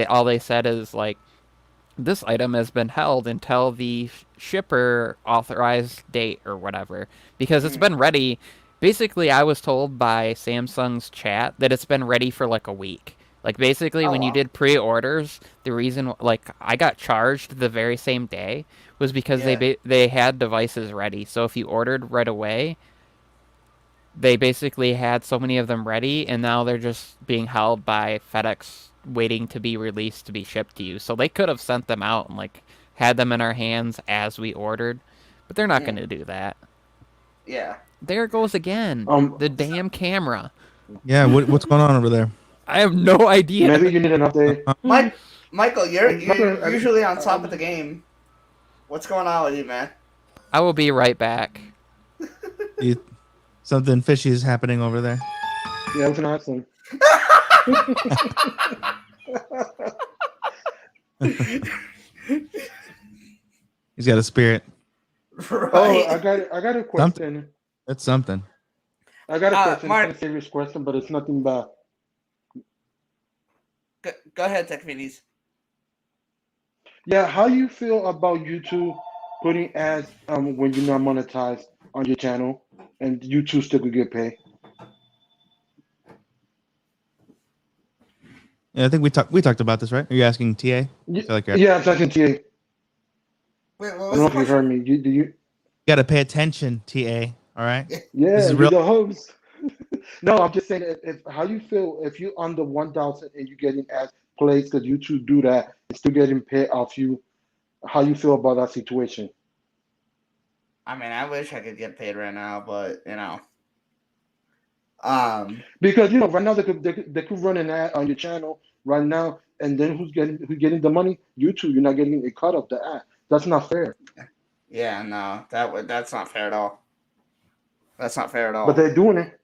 All they said is like this item has been held until the shipper authorized date or whatever because it's Mm. been ready. Basically, I was told by Samsung's chat that it's been ready for like a week. Like basically Oh when you wow. did pre-orders, the reason like I got charged the very same day was because Yeah. they had devices ready. So if you ordered right away, they basically had so many of them ready, and now they're just being held by FedEx, waiting to be released to be shipped to you. So they could have sent them out and like had them in our hands as we ordered, but they're not going Mm. to do that. Yeah. There it goes again. Um, The damn camera. Yeah, what's going on over there? I have no idea. maybe you need an update. Michael, you're Michael, usually on top of the game. What's going on with you, man? I will be right back. You, something fishy is happening over there. Yeah, it's an awesome. He's got a spirit. Oh, Right. I got a question. That's something. I got a question. Mark, It's a serious question, but it's nothing bad. go ahead, Techniques. Yeah, how you feel about YouTube putting ads when you're not monetized on your channel and YouTube still could get paid? Yeah, I think we talked about this, right? Are you asking TA? I feel like you Yeah, I'm talking to you. Wait, what I was don't know the if you heard question? me. Do you? got to pay attention, TA. All right. This Yeah, is you're real. the host. No, I'm just saying if how you feel if you under 1,000 and you're getting ads plays because YouTube do that and still getting paid off you. How you feel about that situation? I mean, I wish I could get paid right now, but um, Because right now they could run an ad on your channel right now, and then who's getting the money? YouTube. You're not getting a cut of the ad. That's not fair. yeah, no, that's not fair at all. That's not fair at But all. they're doing it.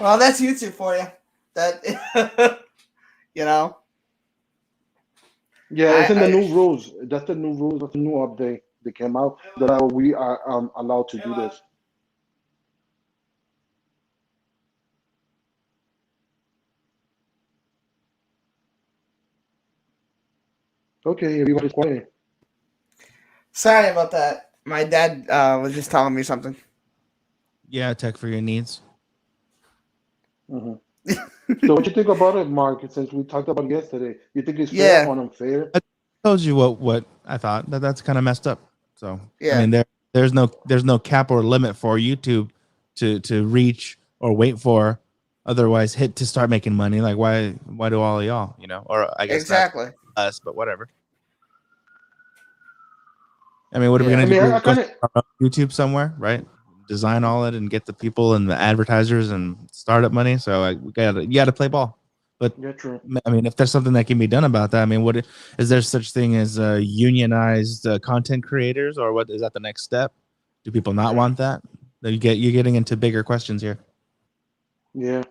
Well, that's YouTube for you. That you know, Yeah, it's in the I new rules. That's the new rules. That's the new update that came out that we are allowed to do this. Okay, everybody's quiet. sorry about that. My dad was just telling me something. Yeah, tech for your needs. hmm So what you think about it, Mark? Since we talked about it yesterday, you think it's fair Yeah, or unfair? I told you what I thought. That's kind of messed up. So I yeah, mean, there's no cap or limit for YouTube to reach or wait for. Otherwise, hit to start making money. Like why do all of y'all? Or I guess not exactly. us, but whatever. I mean, what are we Yeah, I gonna mean, do? I Go kind of start our own YouTube somewhere, right? Design all it and get the people and the advertisers and startup money. So you gotta play ball. But yeah, true. I mean, if there's something that can be done about that, I mean, what is there such thing as unionized content creators, or what is that the next step? Do people not Yeah, want that? You're getting into bigger questions here. yeah.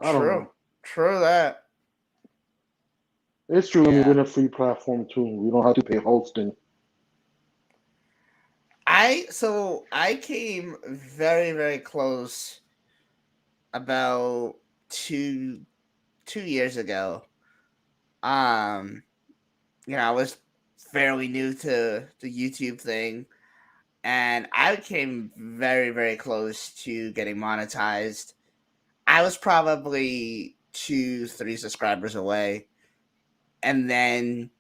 I don't true, know. true that. It's true. I mean, Yeah, we're in a free platform too. We don't have to pay hosting. I came very very close about two 2 years ago. Um, I was fairly new to the YouTube thing, and I came very very close to getting monetized. I was probably 2 3 subscribers away, and then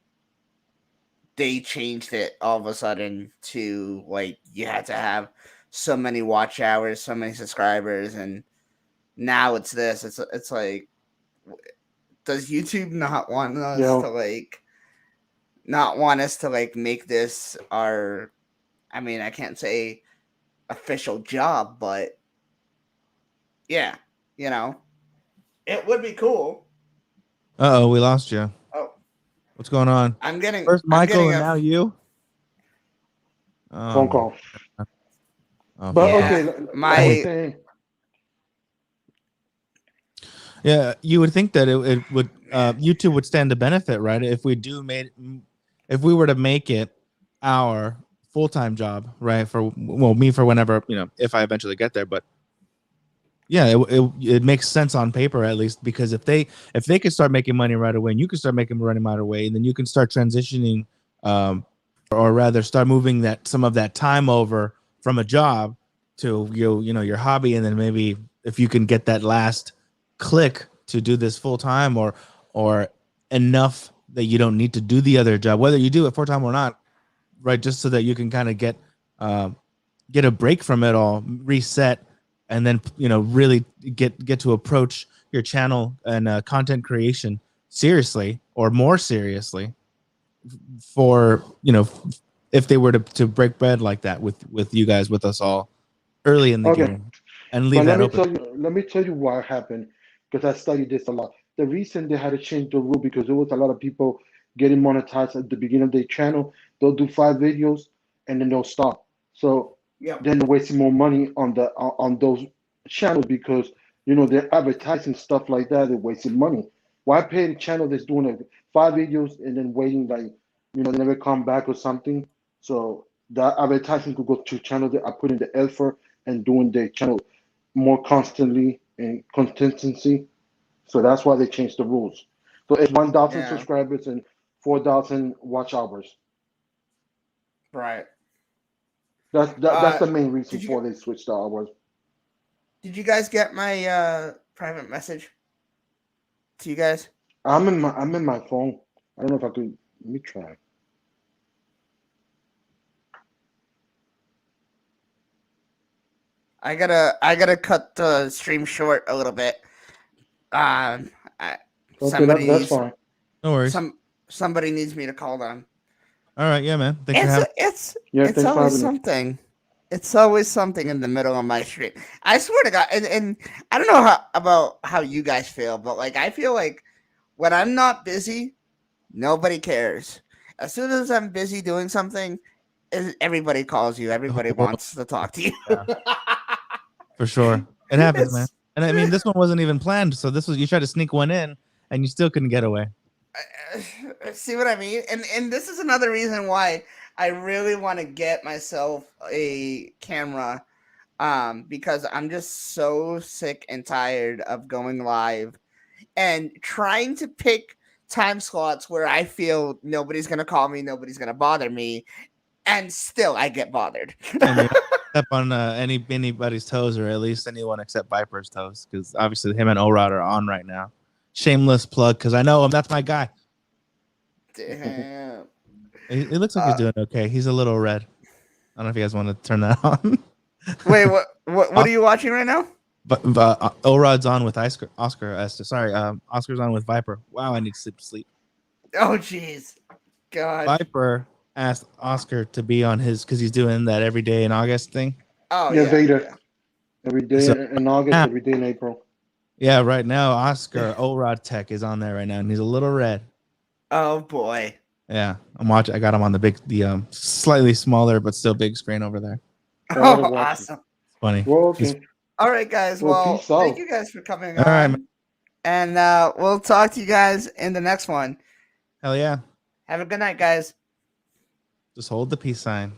they changed it all of a sudden to like you had to have so many watch hours, so many subscribers, and now it's this. It's like, does YouTube not want us Yeah. to like, not want us to like make this our, I mean, I can't say official job, but yeah, you know, it would be cool. Uh-oh, we lost you. Oh, What's going on? First I'm Michael getting and a, now you? Oh, Phone call. oh, But Yeah, okay, like I was my saying, yeah, you would think that it would YouTube would stand to benefit, right? If we were to make it our full-time job, right? For me for whenever, if I eventually get there, but yeah, it makes sense on paper at least, because if they could start making money right away and you can start making money right away, and then you can start transitioning, or rather start moving some of that time over from a job to your hobby, and then maybe if you can get that last click to do this full time, or enough that you don't need to do the other job, whether you do it full time or not, right? Just so that you can kind of get a break from it all, reset, and then really get to approach your channel and content creation seriously, or more seriously, for if they were to break bread like that with you guys, with us all early in the okay. game, and leave But that open. let me tell you what happened, because I studied this a lot. The reason they had to change the rule, because there was a lot of people getting monetized at the beginning of their channel. They'll do 5 videos and then they'll stop. So yeah, then they're wasting more money on those channels, because they're advertising stuff like that. They're wasting money. Why pay the channel that's doing 5 videos and then waiting, like they never come back or something? So that advertising could go to channels that are putting the effort and doing their channel more constantly and consistency. So that's why they changed the rules. So it's 1,000 yeah, subscribers and 4,000 watch hours. right. That's the main reason Did you for they switched the hours. guys get my private message to you guys? I'm in my phone. I don't know if I could. Let me try. I gotta cut the stream short a little bit. Um, I, Okay, somebody that's needs fine. No worries. somebody needs me to call them. All right, yeah, man. Thanks for having. Yeah, It's thanks for always having me. something. It's always something in the middle of my stream. I swear to God, and I don't know about how you guys feel, but like I feel like when I'm not busy, nobody cares. As soon as I'm busy doing something, everybody calls you. The Everybody whole world. wants to talk to you. Yeah, for sure. It happens, man. It's And I mean, this one wasn't even planned, so you tried to sneak one in, and you still couldn't get away. see what I mean? And this is another reason why I really want to get myself a camera, because I'm just so sick and tired of going live and trying to pick time slots where I feel nobody's going to call me, nobody's going to bother me, and still I get bothered. And you're not step on anybody's toes, or at least anyone except Viper's toes, because obviously him and Orod are on right now. Shameless plug, because I know him. That's my guy. Damn. It looks like he's doing okay. He's a little red. I don't know if you guys want to turn that on. Wait, what are you watching right now? But Orod's on with Oscar Esther. Sorry, Oscar's on with Viper. Wow, I need to sleep. Oh, jeez. God. Viper asked Oscar to be on his, because he's doing that every day in August thing. Oh, Yeah, yeah. Vader. Yeah. Every day So- in August, every day in April. Yeah, right now Oscar Orod Tech is on there right now, and he's a little red. Oh, boy. Yeah, I'm watching. I got him on the slightly smaller but still big screen over there. Gotta Oh, watch it. awesome. It's funny. Well, He's- okay. All right, guys. Well, Well, peace thank out. you guys for coming All right, on. man. And we'll talk to you guys in the next one. Hell yeah. Have a good night, guys. Just hold the peace sign.